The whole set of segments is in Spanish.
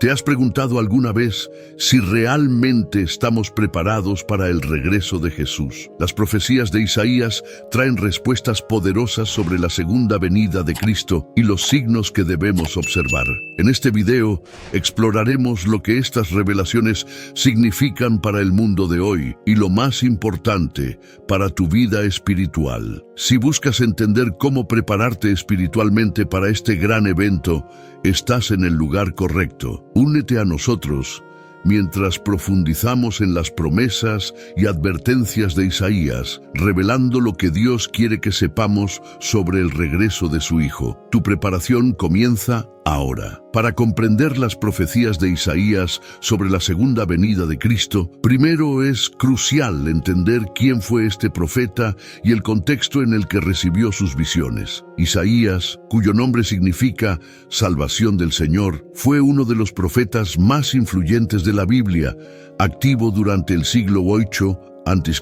¿Te has preguntado alguna vez si realmente estamos preparados para el regreso de Jesús? Las profecías de Isaías traen respuestas poderosas sobre la segunda venida de Cristo y los signos que debemos observar. En este video exploraremos lo que estas revelaciones significan para el mundo de hoy y, lo más importante, para tu vida espiritual. Si buscas entender cómo prepararte espiritualmente para este gran evento, estás en el lugar correcto. Únete a nosotros mientras profundizamos en las promesas y advertencias de Isaías, revelando lo que Dios quiere que sepamos sobre el regreso de su Hijo. Tu preparación comienza ahora. Para comprender las profecías de Isaías sobre la segunda venida de Cristo, primero es crucial entender quién fue este profeta y el contexto en el que recibió sus visiones. Isaías, cuyo nombre significa salvación del Señor, fue uno de los profetas más influyentes de la Biblia, activo durante el siglo VIII a.C.,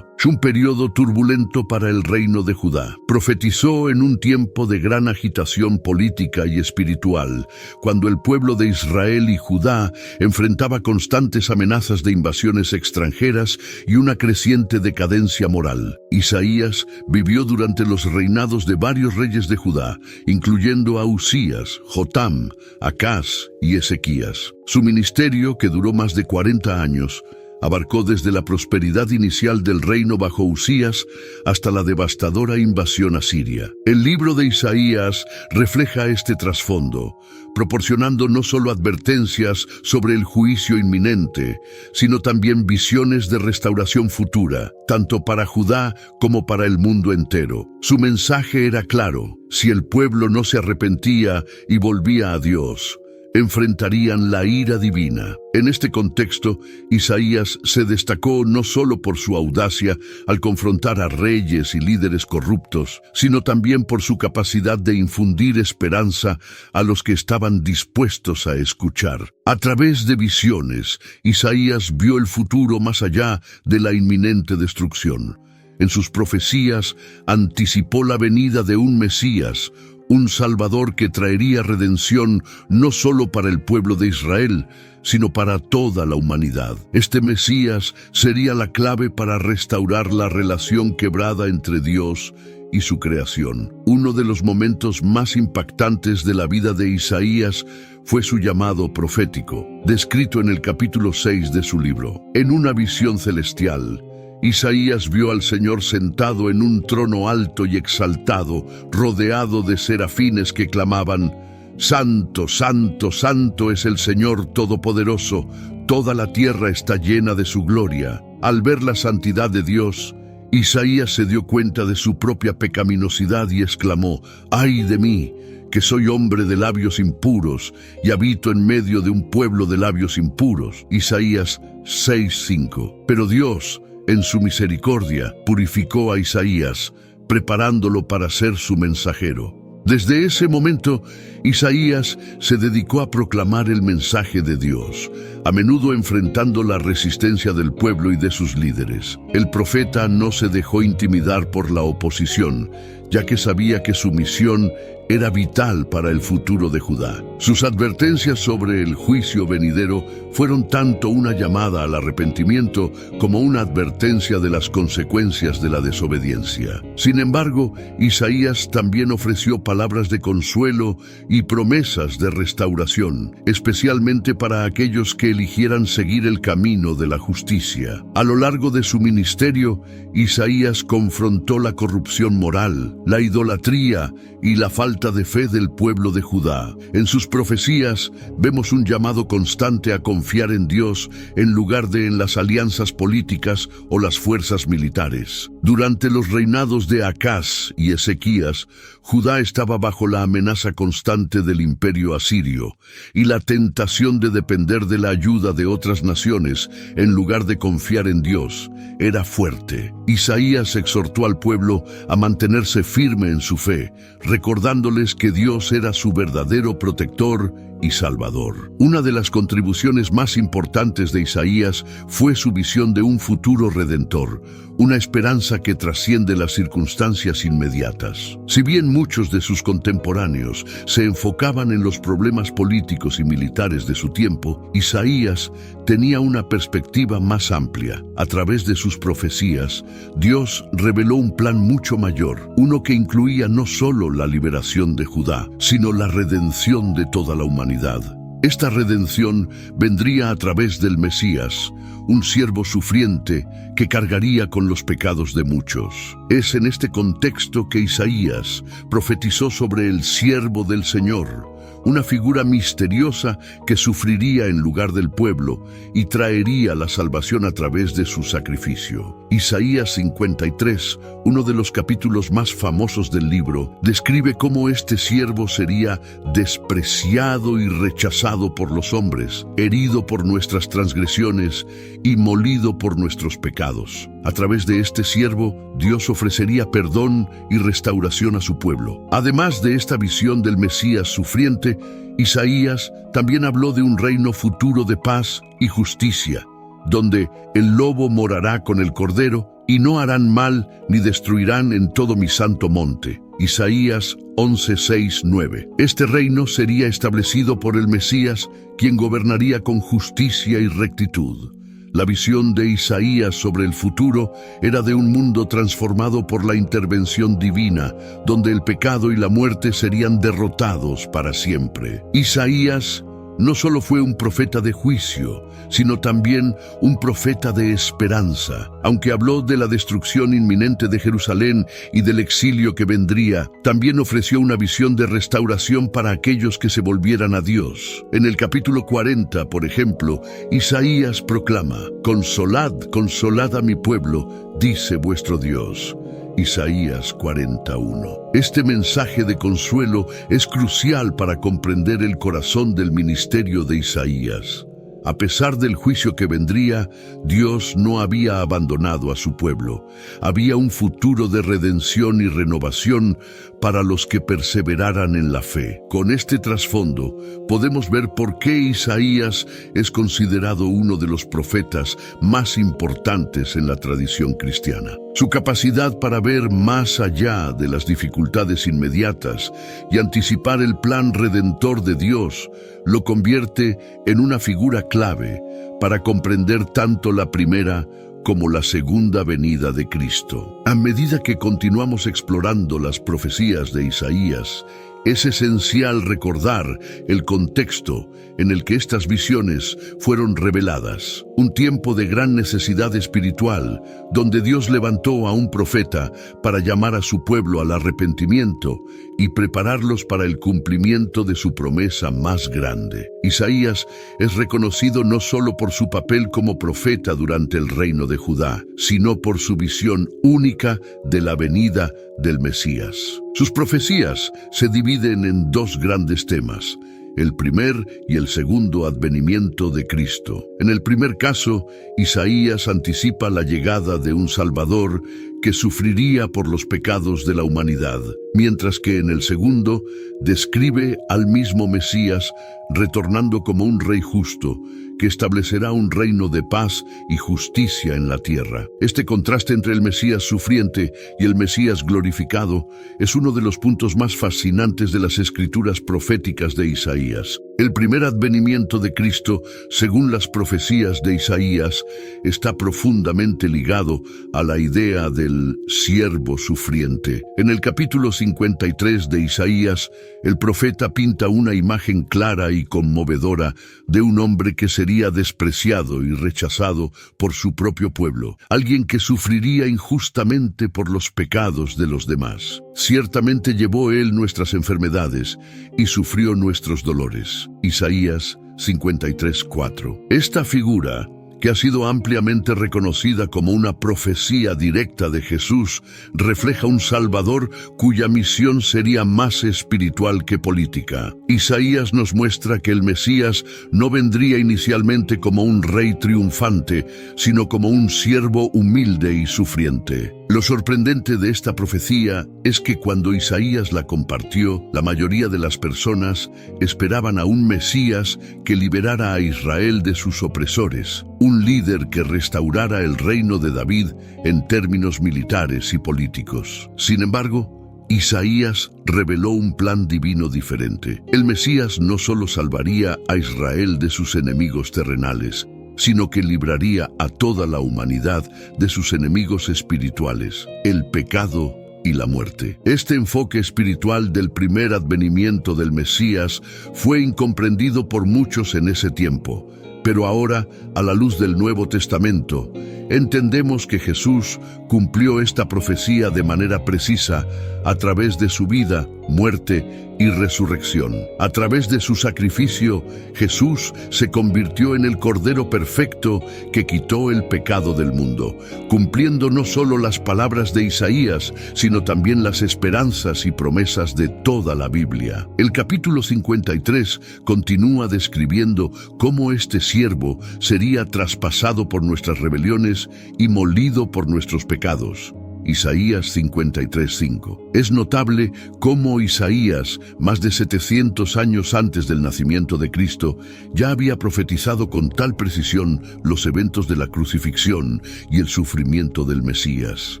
un periodo turbulento para el reino de Judá. Profetizó en un tiempo de gran agitación política y espiritual, cuando el pueblo de Israel y Judá enfrentaba constantes amenazas de invasiones extranjeras y una creciente decadencia moral. Isaías vivió durante los reinados de varios reyes de Judá, incluyendo a Usías, Jotam, Acaz y Ezequías. Su ministerio, que duró más de 40 años, abarcó desde la prosperidad inicial del reino bajo Usías hasta la devastadora invasión asiria. El libro de Isaías refleja este trasfondo, proporcionando no solo advertencias sobre el juicio inminente, sino también visiones de restauración futura, tanto para Judá como para el mundo entero. Su mensaje era claro: si el pueblo no se arrepentía y volvía a Dios, enfrentarían la ira divina. En este contexto, Isaías se destacó no solo por su audacia al confrontar a reyes y líderes corruptos, sino también por su capacidad de infundir esperanza a los que estaban dispuestos a escuchar. A través de visiones, Isaías vio el futuro más allá de la inminente destrucción. En sus profecías anticipó la venida de un Mesías, un Salvador que traería redención no solo para el pueblo de Israel, sino para toda la humanidad. Este Mesías sería la clave para restaurar la relación quebrada entre Dios y su creación. Uno de los momentos más impactantes de la vida de Isaías fue su llamado profético, descrito en el capítulo 6 de su libro. En una visión celestial, Isaías vio al Señor sentado en un trono alto y exaltado, rodeado de serafines que clamaban: «Santo, santo, santo es el Señor Todopoderoso, toda la tierra está llena de su gloria». Al ver la santidad de Dios, Isaías se dio cuenta de su propia pecaminosidad y exclamó: «¡Ay de mí, que soy hombre de labios impuros y habito en medio de un pueblo de labios impuros!» Isaías 6:5. Pero Dios, en su misericordia, purificó a Isaías, preparándolo para ser su mensajero. Desde ese momento, Isaías se dedicó a proclamar el mensaje de Dios, a menudo enfrentando la resistencia del pueblo y de sus líderes. El profeta no se dejó intimidar por la oposición, ya que sabía que su misión era vital para el futuro de Judá. Sus advertencias sobre el juicio venidero fueron tanto una llamada al arrepentimiento como una advertencia de las consecuencias de la desobediencia. Sin embargo, Isaías también ofreció palabras de consuelo y promesas de restauración, especialmente para aquellos que eligieran seguir el camino de la justicia. A lo largo de su ministerio, Isaías confrontó la corrupción moral, la idolatría y la falta de fe del pueblo de Judá. En sus profecías vemos un llamado constante a confiar en Dios en lugar de en las alianzas políticas o las fuerzas militares. Durante los reinados de Acaz y Ezequías, Judá estaba bajo la amenaza constante del imperio asirio y la tentación de depender de la ayuda de otras naciones en lugar de confiar en Dios era fuerte. Isaías exhortó al pueblo a mantenerse firme en su fe, recordándoles que Dios era su verdadero protector y Salvador. Una de las contribuciones más importantes de Isaías fue su visión de un futuro redentor, una esperanza que trasciende las circunstancias inmediatas. Si bien muchos de sus contemporáneos se enfocaban en los problemas políticos y militares de su tiempo, Isaías tenía una perspectiva más amplia. A través de sus profecías, Dios reveló un plan mucho mayor, uno que incluía no solo la liberación de Judá, sino la redención de toda la humanidad. Esta redención vendría a través del Mesías, un siervo sufriente que cargaría con los pecados de muchos. Es en este contexto que Isaías profetizó sobre el siervo del Señor, una figura misteriosa que sufriría en lugar del pueblo y traería la salvación a través de su sacrificio. Isaías 53, uno de los capítulos más famosos del libro, describe cómo este siervo sería despreciado y rechazado por los hombres, herido por nuestras transgresiones y molido por nuestros pecados. A través de este siervo, Dios ofrecería perdón y restauración a su pueblo. Además de esta visión del Mesías sufriente, Isaías también habló de un reino futuro de paz y justicia, donde el lobo morará con el cordero y no harán mal ni destruirán en todo mi santo monte. Isaías 11:6-9. Este reino sería establecido por el Mesías, quien gobernaría con justicia y rectitud. La visión de Isaías sobre el futuro era de un mundo transformado por la intervención divina, donde el pecado y la muerte serían derrotados para siempre. Isaías no solo fue un profeta de juicio, sino también un profeta de esperanza. Aunque habló de la destrucción inminente de Jerusalén y del exilio que vendría, también ofreció una visión de restauración para aquellos que se volvieran a Dios. En el capítulo 40, por ejemplo, Isaías proclama: «Consolad, consolad a mi pueblo, dice vuestro Dios». Isaías 41. Este mensaje de consuelo es crucial para comprender el corazón del ministerio de Isaías. A pesar del juicio que vendría, Dios no había abandonado a su pueblo. Había un futuro de redención y renovación para los que perseveraran en la fe. Con este trasfondo, podemos ver por qué Isaías es considerado uno de los profetas más importantes en la tradición cristiana. Su capacidad para ver más allá de las dificultades inmediatas y anticipar el plan redentor de Dios lo convierte en una figura clave para comprender tanto la primera como la segunda venida de Cristo. A medida que continuamos explorando las profecías de Isaías, es esencial recordar el contexto en el que estas visiones fueron reveladas. Un tiempo de gran necesidad espiritual, donde Dios levantó a un profeta para llamar a su pueblo al arrepentimiento y prepararlos para el cumplimiento de su promesa más grande. Isaías es reconocido no solo por su papel como profeta durante el reino de Judá, sino por su visión única de la venida del Mesías. Sus profecías se dividen en dos grandes temas: el primer y el segundo advenimiento de Cristo. En el primer caso, Isaías anticipa la llegada de un Salvador que sufriría por los pecados de la humanidad, mientras que en el segundo describe al mismo Mesías retornando como un rey justo, que establecerá un reino de paz y justicia en la tierra. Este contraste entre el Mesías sufriente y el Mesías glorificado es uno de los puntos más fascinantes de las escrituras proféticas de Isaías. El primer advenimiento de Cristo, según las profecías de Isaías, está profundamente ligado a la idea del siervo sufriente. En el capítulo 53 de Isaías, el profeta pinta una imagen clara y conmovedora de un hombre que sería despreciado y rechazado por su propio pueblo, alguien que sufriría injustamente por los pecados de los demás. Ciertamente llevó él nuestras enfermedades y sufrió nuestros dolores. Isaías 53:4. Esta figura, que ha sido ampliamente reconocida como una profecía directa de Jesús, refleja un Salvador cuya misión sería más espiritual que política. Isaías nos muestra que el Mesías no vendría inicialmente como un rey triunfante, sino como un siervo humilde y sufriente. Lo sorprendente de esta profecía es que cuando Isaías la compartió, la mayoría de las personas esperaban a un Mesías que liberara a Israel de sus opresores, un líder que restaurara el reino de David en términos militares y políticos. Sin embargo, Isaías reveló un plan divino diferente. El Mesías no solo salvaría a Israel de sus enemigos terrenales, sino que libraría a toda la humanidad de sus enemigos espirituales, el pecado y la muerte. Este enfoque espiritual del primer advenimiento del Mesías fue incomprendido por muchos en ese tiempo, pero ahora, a la luz del Nuevo Testamento, entendemos que Jesús cumplió esta profecía de manera precisa a través de su vida, muerte y resurrección. A través de su sacrificio, Jesús se convirtió en el Cordero perfecto que quitó el pecado del mundo, cumpliendo no solo las palabras de Isaías, sino también las esperanzas y promesas de toda la Biblia. El capítulo 53 continúa describiendo cómo este siervo sería traspasado por nuestras rebeliones y molido por nuestros pecados. Isaías 53:5. Es notable cómo Isaías, más de 700 años antes del nacimiento de Cristo, ya había profetizado con tal precisión los eventos de la crucifixión y el sufrimiento del Mesías.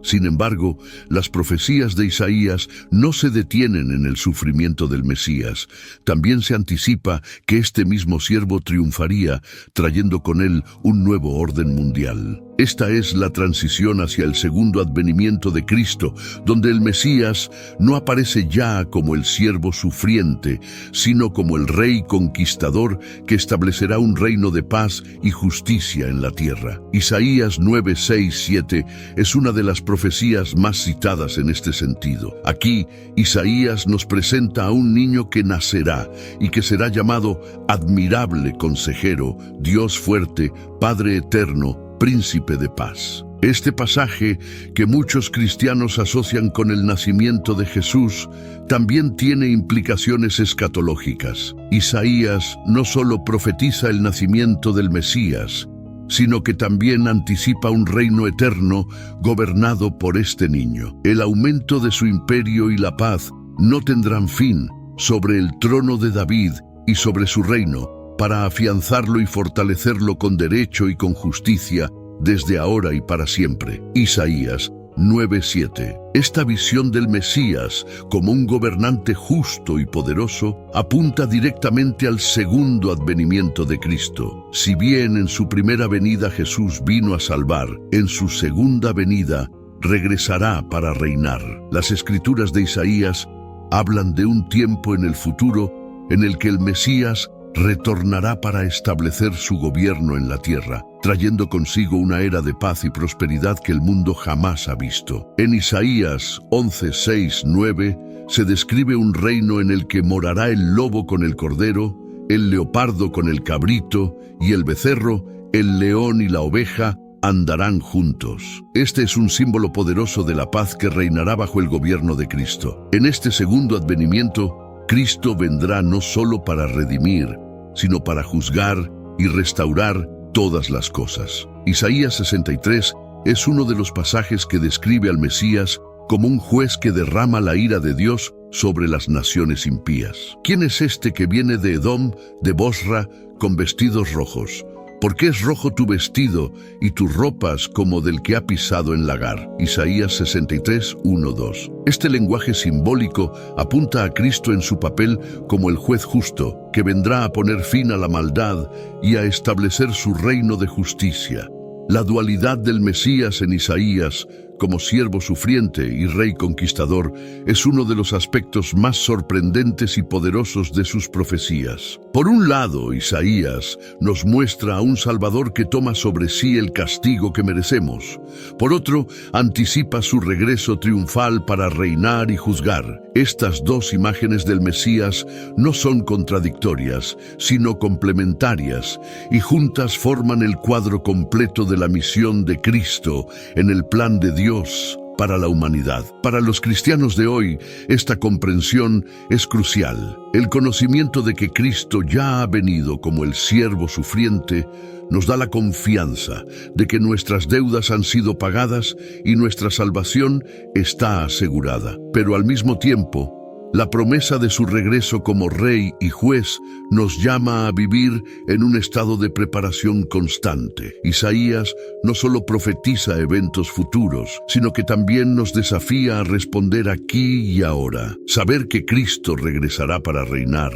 Sin embargo, las profecías de Isaías no se detienen en el sufrimiento del Mesías. También se anticipa que este mismo siervo triunfaría, trayendo con él un nuevo orden mundial. Esta es la transición hacia el segundo advenimiento de Cristo, donde el Mesías no aparece ya como el siervo sufriente, sino como el rey conquistador que establecerá un reino de paz y justicia en la tierra. Isaías 9, 6, 7 es una de las profecías más citadas en este sentido. Aquí, Isaías nos presenta a un niño que nacerá y que será llamado Admirable Consejero, Dios Fuerte, Padre Eterno, Príncipe de Paz. Este pasaje, que muchos cristianos asocian con el nacimiento de Jesús, también tiene implicaciones escatológicas. Isaías no solo profetiza el nacimiento del Mesías, sino que también anticipa un reino eterno gobernado por este niño. El aumento de su imperio y la paz no tendrán fin sobre el trono de David y sobre su reino, para afianzarlo y fortalecerlo con derecho y con justicia desde ahora y para siempre. Isaías 9:7. Esta visión del Mesías como un gobernante justo y poderoso apunta directamente al segundo advenimiento de Cristo. Si bien en su primera venida Jesús vino a salvar, en su segunda venida regresará para reinar. Las escrituras de Isaías hablan de un tiempo en el futuro en el que el Mesías retornará para establecer su gobierno en la tierra, trayendo consigo una era de paz y prosperidad que el mundo jamás ha visto. En Isaías 11, 6, 9 se describe un reino en el que morará el lobo con el cordero, el leopardo con el cabrito y el becerro, el león y la oveja andarán juntos. Este es un símbolo poderoso de la paz que reinará bajo el gobierno de Cristo. En este segundo advenimiento, Cristo vendrá no solo para redimir, sino para juzgar y restaurar todas las cosas. Isaías 63 es uno de los pasajes que describe al Mesías como un juez que derrama la ira de Dios sobre las naciones impías. ¿Quién es este que viene de Edom, de Bosra, con vestidos rojos? ¿Por qué es rojo tu vestido y tus ropas como del que ha pisado en lagar? Isaías 63, 1, 2. Este lenguaje simbólico apunta a Cristo en su papel como el juez justo, que vendrá a poner fin a la maldad y a establecer su reino de justicia. La dualidad del Mesías en Isaías, como siervo sufriente y rey conquistador, es uno de los aspectos más sorprendentes y poderosos de sus profecías. Por un lado, Isaías nos muestra a un Salvador que toma sobre sí el castigo que merecemos. Por otro, anticipa su regreso triunfal para reinar y juzgar. Estas dos imágenes del Mesías no son contradictorias, sino complementarias, y juntas forman el cuadro completo de la misión de Cristo en el plan de Dios para la humanidad. Para los cristianos de hoy, esta comprensión es crucial. El conocimiento de que Cristo ya ha venido como el siervo sufriente nos da la confianza de que nuestras deudas han sido pagadas y nuestra salvación está asegurada. Pero al mismo tiempo, la promesa de su regreso como rey y juez nos llama a vivir en un estado de preparación constante. Isaías no solo profetiza eventos futuros, sino que también nos desafía a responder aquí y ahora. Saber que Cristo regresará para reinar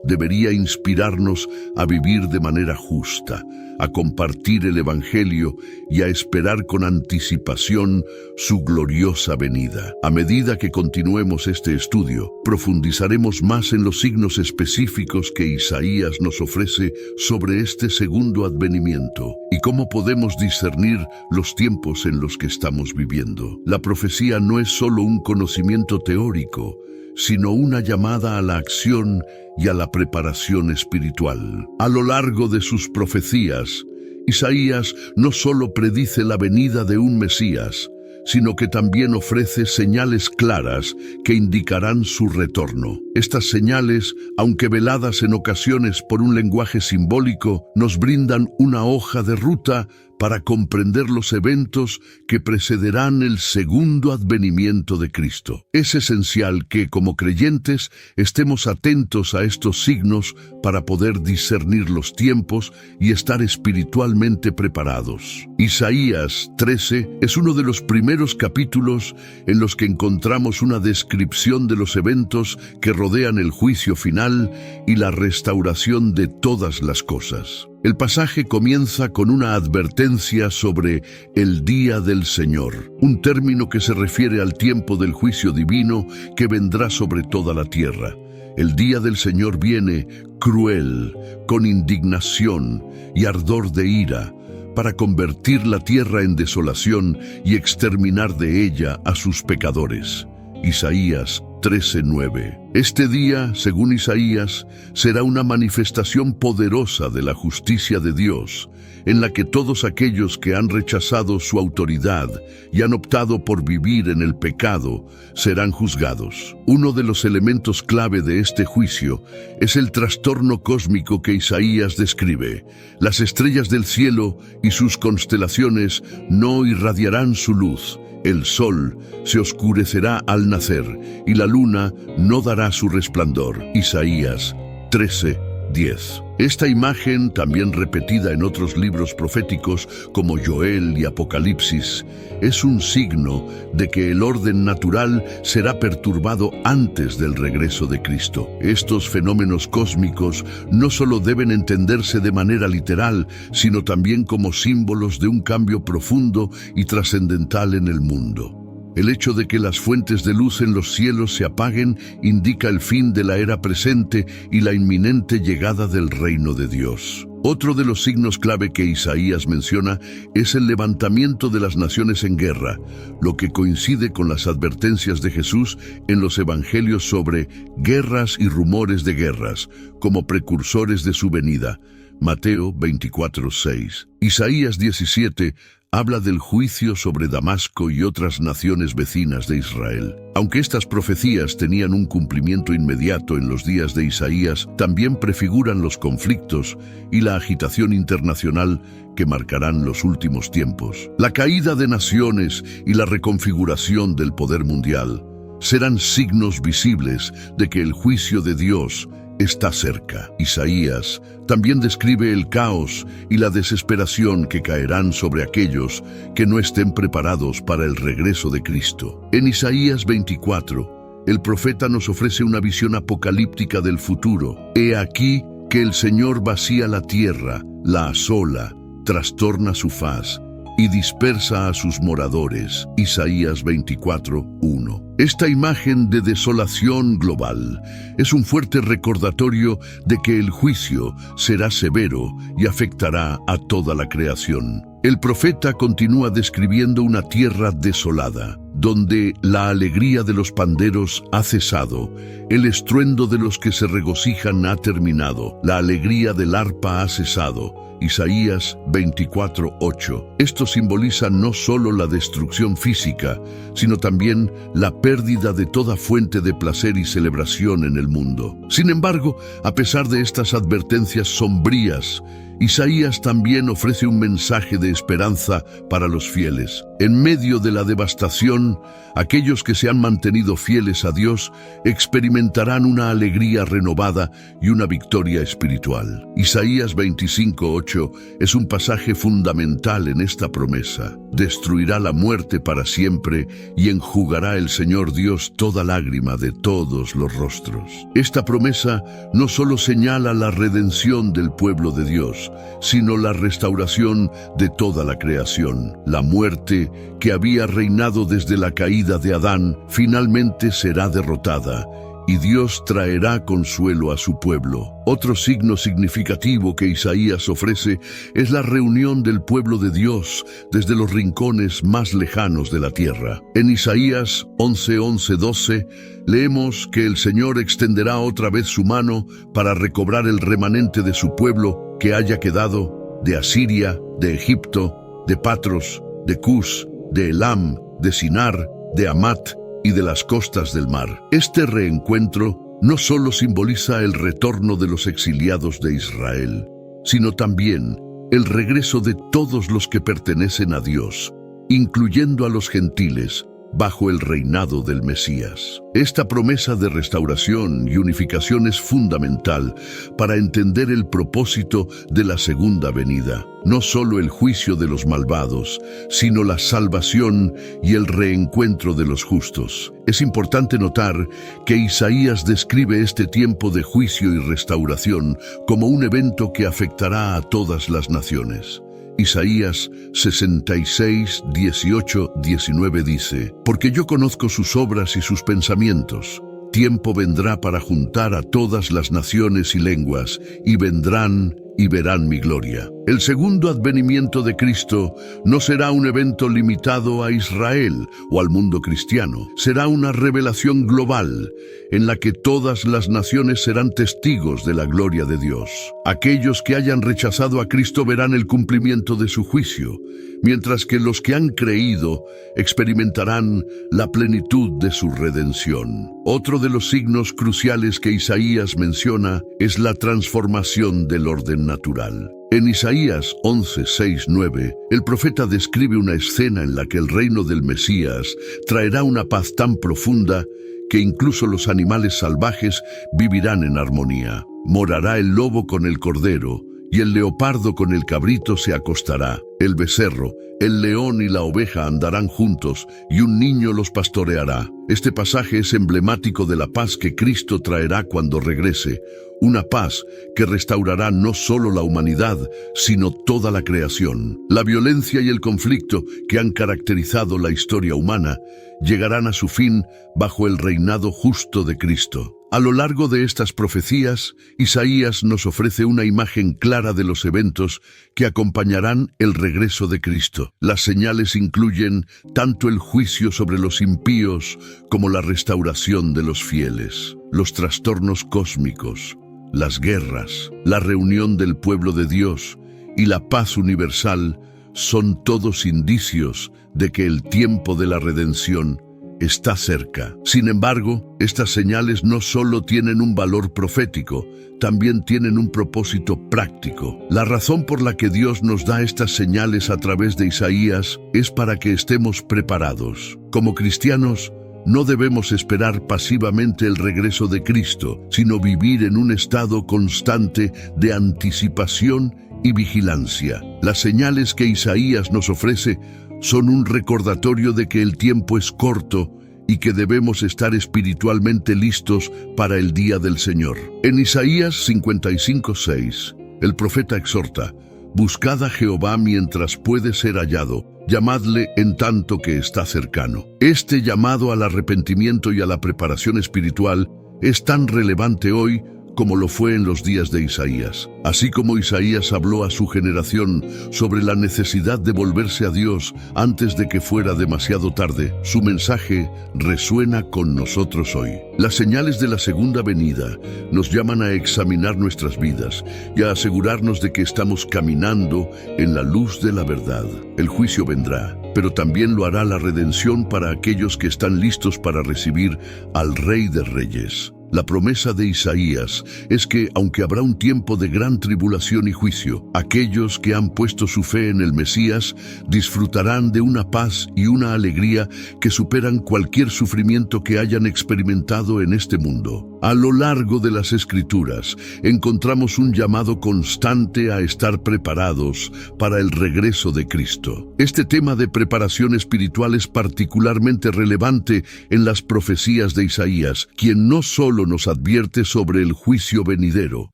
debería inspirarnos a vivir de manera justa, a compartir el Evangelio y a esperar con anticipación su gloriosa venida. A medida que continuemos este estudio, profundizaremos más en los signos específicos que Isaías nos ofrece sobre este segundo advenimiento y cómo podemos discernir los tiempos en los que estamos viviendo. La profecía no es solo un conocimiento teórico, sino una llamada a la acción y a la preparación espiritual. A lo largo de sus profecías, Isaías no solo predice la venida de un Mesías, sino que también ofrece señales claras que indicarán su retorno. Estas señales, aunque veladas en ocasiones por un lenguaje simbólico, nos brindan una hoja de ruta para comprender los eventos que precederán el segundo advenimiento de Cristo. Es esencial que, como creyentes, estemos atentos a estos signos para poder discernir los tiempos y estar espiritualmente preparados. Isaías 13 es uno de los primeros capítulos en los que encontramos una descripción de los eventos que rodean el juicio final y la restauración de todas las cosas. El pasaje comienza con una advertencia sobre el día del Señor, un término que se refiere al tiempo del juicio divino que vendrá sobre toda la tierra. El día del Señor viene cruel, con indignación y ardor de ira, para convertir la tierra en desolación y exterminar de ella a sus pecadores. Isaías 13:9. Este día, según Isaías, será una manifestación poderosa de la justicia de Dios, en la que todos aquellos que han rechazado su autoridad y han optado por vivir en el pecado serán juzgados. Uno de los elementos clave de este juicio es el trastorno cósmico que Isaías describe. Las estrellas del cielo y sus constelaciones no irradiarán su luz. El sol se oscurecerá al nacer y la luna no dará su resplandor. Isaías 13:10. Esta imagen, también repetida en otros libros proféticos como Joel y Apocalipsis, es un signo de que el orden natural será perturbado antes del regreso de Cristo. Estos fenómenos cósmicos no solo deben entenderse de manera literal, sino también como símbolos de un cambio profundo y trascendental en el mundo. El hecho de que las fuentes de luz en los cielos se apaguen indica el fin de la era presente y la inminente llegada del reino de Dios. Otro de los signos clave que Isaías menciona es el levantamiento de las naciones en guerra, lo que coincide con las advertencias de Jesús en los evangelios sobre guerras y rumores de guerras, como precursores de su venida. Mateo 24:6. Isaías 17 habla del juicio sobre Damasco y otras naciones vecinas de Israel. Aunque estas profecías tenían un cumplimiento inmediato en los días de Isaías, también prefiguran los conflictos y la agitación internacional que marcarán los últimos tiempos. La caída de naciones y la reconfiguración del poder mundial serán signos visibles de que el juicio de Dios está cerca. Isaías también describe el caos y la desesperación que caerán sobre aquellos que no estén preparados para el regreso de Cristo. En Isaías 24, el profeta nos ofrece una visión apocalíptica del futuro. He aquí que el Señor vacía la tierra, la asola, trastorna su faz y dispersa a sus moradores. Isaías 24:1. Esta imagen de desolación global es un fuerte recordatorio de que el juicio será severo y afectará a toda la creación. El profeta continúa describiendo una tierra desolada, donde la alegría de los panderos ha cesado, el estruendo de los que se regocijan ha terminado, la alegría del arpa ha cesado. Isaías 24:8. Esto simboliza no solo la destrucción física, sino también la pérdida de toda fuente de placer y celebración en el mundo. Sin embargo, a pesar de estas advertencias sombrías, Isaías también ofrece un mensaje de esperanza para los fieles. En medio de la devastación, aquellos que se han mantenido fieles a Dios experimentarán una alegría renovada y una victoria espiritual. Isaías 25:8 es un pasaje fundamental en esta promesa. Destruirá la muerte para siempre y enjugará el Señor Dios toda lágrima de todos los rostros. Esta promesa no solo señala la redención del pueblo de Dios, sino la restauración de toda la creación. La muerte, que había reinado desde la caída de Adán, finalmente será derrotada, y Dios traerá consuelo a su pueblo. Otro signo significativo que Isaías ofrece es la reunión del pueblo de Dios desde los rincones más lejanos de la tierra. En Isaías 11:12 leemos que el Señor extenderá otra vez su mano para recobrar el remanente de su pueblo que haya quedado de Asiria, de Egipto, de Patros, de Cus, de Elam, de Sinar, de Amat y de las costas del mar. Este reencuentro no solo simboliza el retorno de los exiliados de Israel, sino también el regreso de todos los que pertenecen a Dios, incluyendo a los gentiles, bajo el reinado del Mesías. Esta promesa de restauración y unificación es fundamental para entender el propósito de la segunda venida. No solo el juicio de los malvados, sino la salvación y el reencuentro de los justos. Es importante notar que Isaías describe este tiempo de juicio y restauración como un evento que afectará a todas las naciones. Isaías 66:18-19 dice: «Porque yo conozco sus obras y sus pensamientos. Tiempo vendrá para juntar a todas las naciones y lenguas, y vendrán y verán mi gloria». El segundo advenimiento de Cristo no será un evento limitado a Israel o al mundo cristiano. Será una revelación global en la que todas las naciones serán testigos de la gloria de Dios. Aquellos que hayan rechazado a Cristo verán el cumplimiento de su juicio, mientras que los que han creído experimentarán la plenitud de su redención. Otro de los signos cruciales que Isaías menciona es la transformación del orden natural. En Isaías 11:6-9, el profeta describe una escena en la que el reino del Mesías traerá una paz tan profunda que incluso los animales salvajes vivirán en armonía. Morará el lobo con el cordero, y el leopardo con el cabrito se acostará. El becerro, el león y la oveja andarán juntos, y un niño los pastoreará. Este pasaje es emblemático de la paz que Cristo traerá cuando regrese, una paz que restaurará no solo la humanidad, sino toda la creación. La violencia y el conflicto que han caracterizado la historia humana llegarán a su fin bajo el reinado justo de Cristo. A lo largo de estas profecías, Isaías nos ofrece una imagen clara de los eventos que acompañarán el regreso de Cristo. Las señales incluyen tanto el juicio sobre los impíos como la restauración de los fieles, los trastornos cósmicos, las guerras, la reunión del pueblo de Dios y la paz universal son todos indicios de que el tiempo de la redención está cerca. Sin embargo, estas señales no solo tienen un valor profético, también tienen un propósito práctico. La razón por la que Dios nos da estas señales a través de Isaías es para que estemos preparados. Como cristianos, no debemos esperar pasivamente el regreso de Cristo, sino vivir en un estado constante de anticipación y vigilancia. Las señales que Isaías nos ofrece son un recordatorio de que el tiempo es corto y que debemos estar espiritualmente listos para el día del Señor. En Isaías 55:6, el profeta exhorta: «Buscad a Jehová mientras puede ser hallado, llamadle en tanto que está cercano». Este llamado al arrepentimiento y a la preparación espiritual es tan relevante hoy como lo fue en los días de Isaías. Así como Isaías habló a su generación sobre la necesidad de volverse a Dios antes de que fuera demasiado tarde, su mensaje resuena con nosotros hoy. Las señales de la segunda venida nos llaman a examinar nuestras vidas y a asegurarnos de que estamos caminando en la luz de la verdad. El juicio vendrá, pero también lo hará la redención para aquellos que están listos para recibir al Rey de Reyes. La promesa de Isaías es que, aunque habrá un tiempo de gran tribulación y juicio, aquellos que han puesto su fe en el Mesías disfrutarán de una paz y una alegría que superan cualquier sufrimiento que hayan experimentado en este mundo. A lo largo de las Escrituras encontramos un llamado constante a estar preparados para el regreso de Cristo. Este tema de preparación espiritual es particularmente relevante en las profecías de Isaías, quien no solo nos advierte sobre el juicio venidero,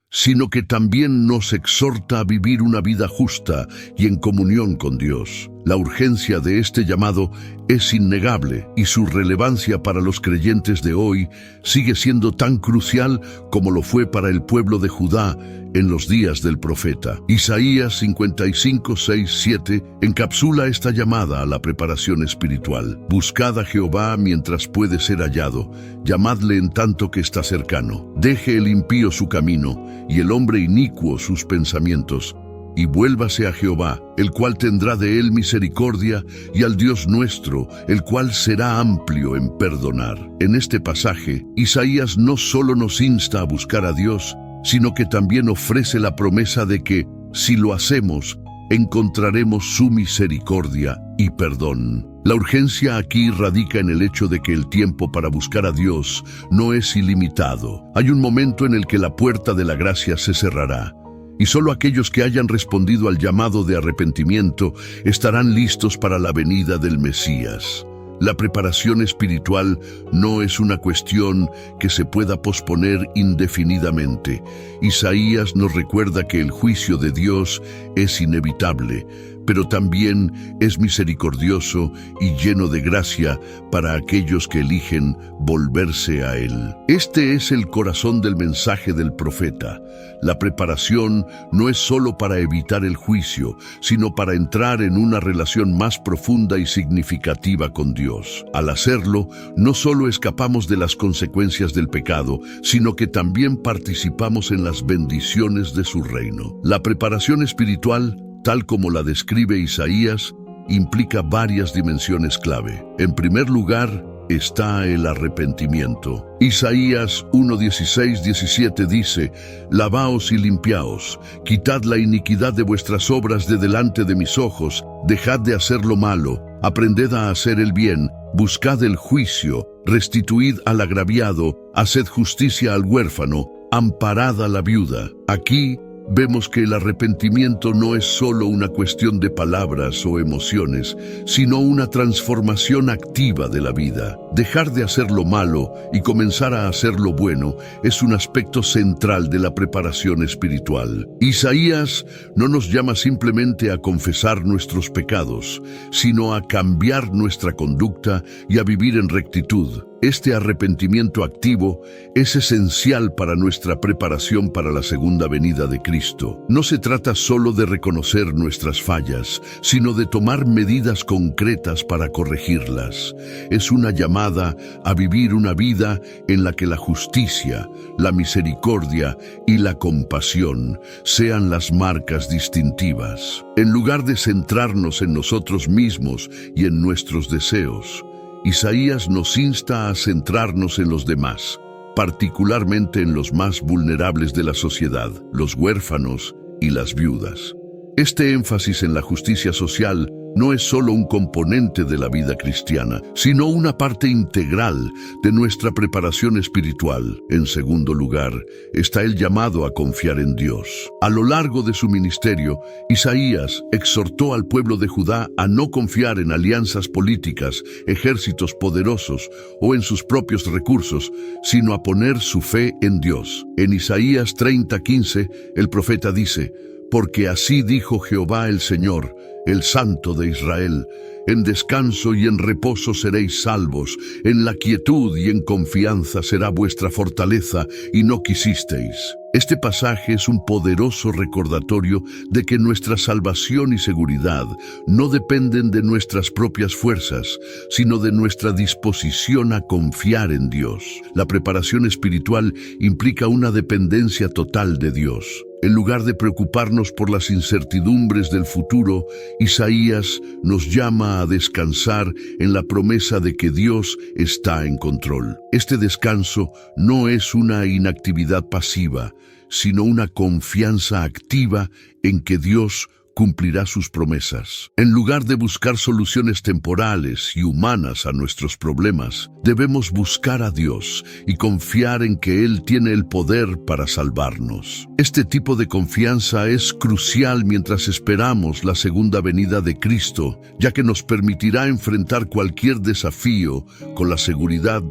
sino que también nos exhorta a vivir una vida justa y en comunión con Dios. La urgencia de este llamado es innegable y su relevancia para los creyentes de hoy sigue siendo tan crucial como lo fue para el pueblo de Judá en los días del profeta. Isaías 55, 6, 7 encapsula esta llamada a la preparación espiritual. Buscad a Jehová mientras puede ser hallado, llamadle en tanto que está cercano. Deje el impío su camino y el hombre inicuo sus pensamientos, y vuélvase a Jehová, el cual tendrá de él misericordia, y al Dios nuestro, el cual será amplio en perdonar. En este pasaje, Isaías no solo nos insta a buscar a Dios, sino que también ofrece la promesa de que, si lo hacemos, encontraremos su misericordia y perdón. La urgencia aquí radica en el hecho de que el tiempo para buscar a Dios no es ilimitado. Hay un momento en el que la puerta de la gracia se cerrará, y solo aquellos que hayan respondido al llamado de arrepentimiento estarán listos para la venida del Mesías. La preparación espiritual no es una cuestión que se pueda posponer indefinidamente. Isaías nos recuerda que el juicio de Dios es inevitable, pero también es misericordioso y lleno de gracia para aquellos que eligen volverse a Él. Este es el corazón del mensaje del profeta. La preparación no es solo para evitar el juicio, sino para entrar en una relación más profunda y significativa con Dios. Al hacerlo, no solo escapamos de las consecuencias del pecado, sino que también participamos en las bendiciones de su reino. La preparación espiritual, tal como la describe Isaías, implica varias dimensiones clave. En primer lugar, está el arrepentimiento. Isaías 1:16, 17 dice: Lavaos y limpiaos, quitad la iniquidad de vuestras obras de delante de mis ojos, dejad de hacer lo malo, aprended a hacer el bien, buscad el juicio, restituid al agraviado, haced justicia al huérfano, amparad a la viuda. Aquí vemos que el arrepentimiento no es solo una cuestión de palabras o emociones, sino una transformación activa de la vida. Dejar de hacer lo malo y comenzar a hacer lo bueno es un aspecto central de la preparación espiritual. Isaías no nos llama simplemente a confesar nuestros pecados, sino a cambiar nuestra conducta y a vivir en rectitud. Este arrepentimiento activo es esencial para nuestra preparación para la segunda venida de Cristo. No se trata solo de reconocer nuestras fallas, sino de tomar medidas concretas para corregirlas. Es una llamada a vivir una vida en la que la justicia, la misericordia y la compasión sean las marcas distintivas. En lugar de centrarnos en nosotros mismos y en nuestros deseos, Isaías nos insta a centrarnos en los demás, particularmente en los más vulnerables de la sociedad, los huérfanos y las viudas. Este énfasis en la justicia social no es solo un componente de la vida cristiana, sino una parte integral de nuestra preparación espiritual. En segundo lugar, está el llamado a confiar en Dios. A lo largo de su ministerio, Isaías exhortó al pueblo de Judá a no confiar en alianzas políticas, ejércitos poderosos o en sus propios recursos, sino a poner su fe en Dios. En Isaías 30:15, el profeta dice: Porque así dijo Jehová el Señor, el Santo de Israel: En descanso y en reposo seréis salvos, en la quietud y en confianza será vuestra fortaleza, y no quisisteis. Este pasaje es un poderoso recordatorio de que nuestra salvación y seguridad no dependen de nuestras propias fuerzas, sino de nuestra disposición a confiar en Dios. La preparación espiritual implica una dependencia total de Dios. En lugar de preocuparnos por las incertidumbres del futuro, Isaías nos llama a descansar en la promesa de que Dios está en control. Este descanso no es una inactividad pasiva, sino una confianza activa en que Dios cumplirá sus promesas. En lugar de buscar soluciones temporales y humanas a nuestros problemas, debemos buscar a Dios y confiar en que Él tiene el poder para salvarnos. Este tipo de confianza es crucial mientras esperamos la segunda venida de Cristo, ya que nos permitirá enfrentar cualquier desafío con la seguridad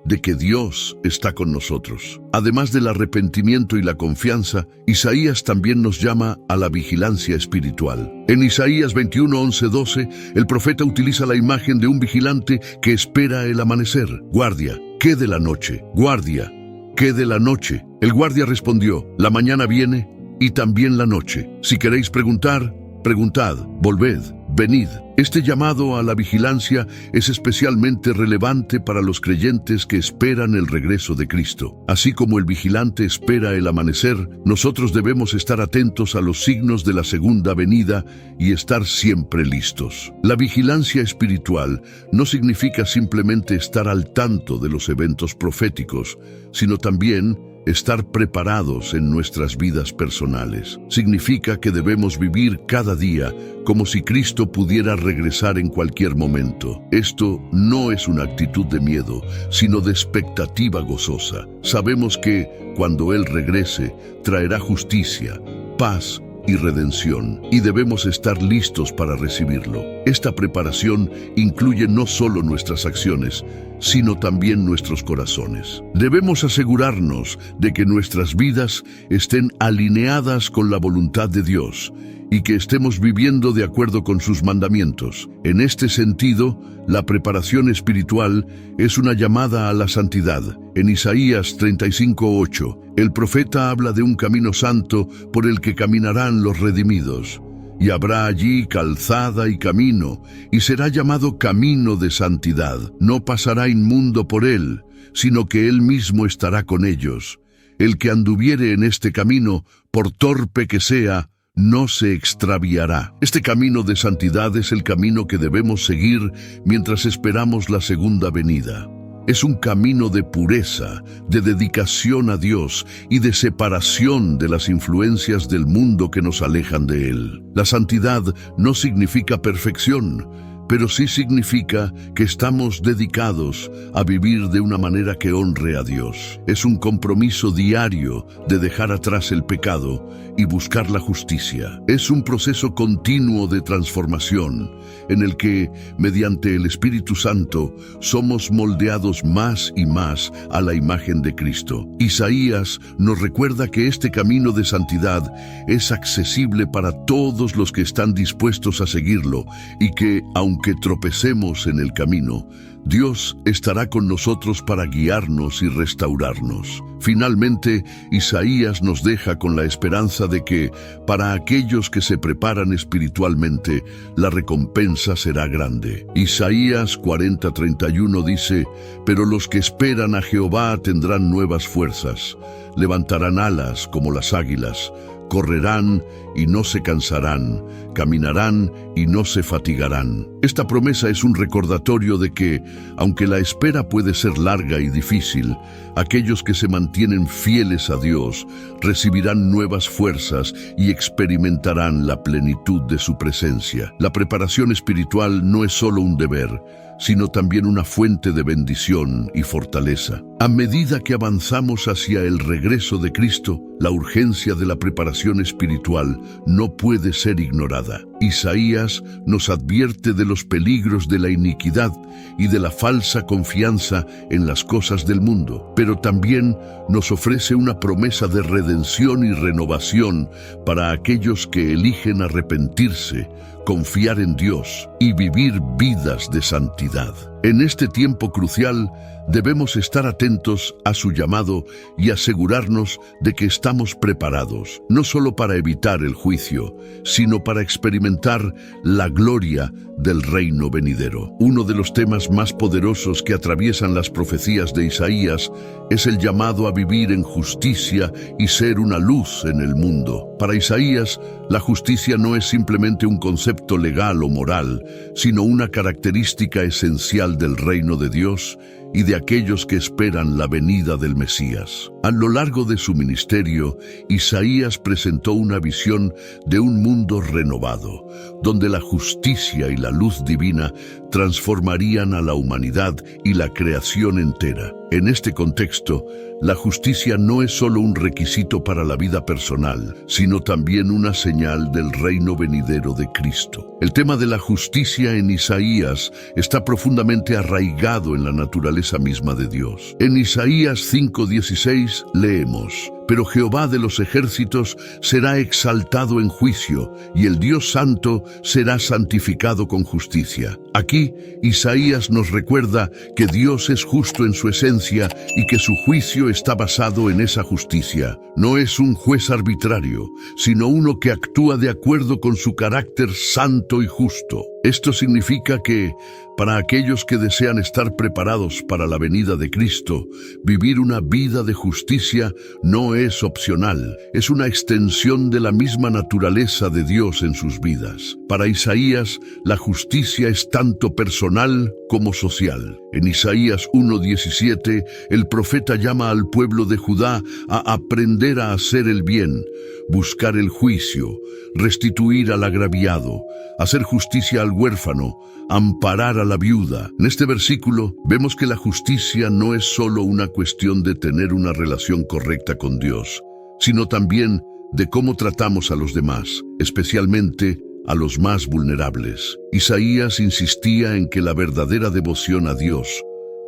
de que Dios está con nosotros. Además del arrepentimiento y la confianza, Isaías también nos llama a la vigilancia espiritual. En Isaías 21, 11, 12, el profeta utiliza la imagen de un vigilante que espera el amanecer. Guardia, ¿qué de la noche? Guardia, ¿qué de la noche? El guardia respondió, la mañana viene y también la noche. Si queréis preguntar, preguntad, volved, venid. Este llamado a la vigilancia es especialmente relevante para los creyentes que esperan el regreso de Cristo. Así como el vigilante espera el amanecer, nosotros debemos estar atentos a los signos de la segunda venida y estar siempre listos. La vigilancia espiritual no significa simplemente estar al tanto de los eventos proféticos, sino también estar preparados en nuestras vidas personales. Significa que debemos vivir cada día como si Cristo pudiera regresar en cualquier momento. Esto no es una actitud de miedo, sino de expectativa gozosa. Sabemos que, cuando Él regrese, traerá justicia, paz y redención, y debemos estar listos para recibirlo. Esta preparación incluye no solo nuestras acciones, sino también nuestros corazones. Debemos asegurarnos de que nuestras vidas estén alineadas con la voluntad de Dios y que estemos viviendo de acuerdo con sus mandamientos. En este sentido, la preparación espiritual es una llamada a la santidad. En Isaías 35:8, el profeta habla de un camino santo por el que caminarán los redimidos. Y habrá allí calzada y camino, y será llamado camino de santidad. No pasará inmundo por él, sino que él mismo estará con ellos. El que anduviere en este camino, por torpe que sea, no se extraviará. Este camino de santidad es el camino que debemos seguir mientras esperamos la segunda venida. Es un camino de pureza, de dedicación a Dios y de separación de las influencias del mundo que nos alejan de Él. La santidad no significa perfección, pero sí significa que estamos dedicados a vivir de una manera que honre a Dios. Es un compromiso diario de dejar atrás el pecado y buscar la justicia. Es un proceso continuo de transformación en el que, mediante el Espíritu Santo, somos moldeados más y más a la imagen de Cristo. Isaías nos recuerda que este camino de santidad es accesible para todos los que están dispuestos a seguirlo y que, aunque tropecemos en el camino, Dios estará con nosotros para guiarnos y restaurarnos. Finalmente, Isaías nos deja con la esperanza de que, para aquellos que se preparan espiritualmente, la recompensa será grande. Isaías 40:31 dice, «Pero los que esperan a Jehová tendrán nuevas fuerzas, levantarán alas como las águilas, correrán y no se cansarán, caminarán y no se fatigarán». Esta promesa es un recordatorio de que, aunque la espera puede ser larga y difícil, aquellos que se mantienen fieles a Dios recibirán nuevas fuerzas y experimentarán la plenitud de su presencia. La preparación espiritual no es solo un deber, sino también una fuente de bendición y fortaleza. A medida que avanzamos hacia el regreso de Cristo, la urgencia de la preparación espiritual no puede ser ignorada. Isaías nos advierte de los peligros de la iniquidad y de la falsa confianza en las cosas del mundo, pero también nos ofrece una promesa de redención y renovación para aquellos que eligen arrepentirse, confiar en Dios y vivir vidas de santidad. En este tiempo crucial, debemos estar atentos a su llamado y asegurarnos de que estamos preparados, no solo para evitar el juicio, sino para experimentar la gloria del reino venidero. Uno de los temas más poderosos que atraviesan las profecías de Isaías es el llamado a vivir en justicia y ser una luz en el mundo. Para Isaías, la justicia no es simplemente un concepto legal o moral, sino una característica esencial del reino de Dios y de aquellos que esperan la venida del Mesías. A lo largo de su ministerio, Isaías presentó una visión de un mundo renovado, donde la justicia y la luz divina transformarían a la humanidad y la creación entera. En este contexto, la justicia no es solo un requisito para la vida personal, sino también una señal del reino venidero de Cristo. El tema de la justicia en Isaías está profundamente arraigado en la naturaleza misma de Dios. En Isaías 5:16 leemos: «Pero Jehová de los ejércitos será exaltado en juicio, y el Dios Santo será santificado con justicia». Aquí, Isaías nos recuerda que Dios es justo en su esencia y que su juicio está basado en esa justicia. No es un juez arbitrario, sino uno que actúa de acuerdo con su carácter santo y justo. Esto significa que, para aquellos que desean estar preparados para la venida de Cristo, vivir una vida de justicia no es opcional, es una extensión de la misma naturaleza de Dios en sus vidas. Para Isaías, la justicia es tanto personal como social. En Isaías 1:17, el profeta llama al pueblo de Judá a aprender a hacer el bien, buscar el juicio, restituir al agraviado, hacer justicia al huérfano, amparar a la viuda. En este versículo vemos que la justicia no es solo una cuestión de tener una relación correcta con Dios, sino también de cómo tratamos a los demás, especialmente a los más vulnerables. Isaías insistía en que la verdadera devoción a Dios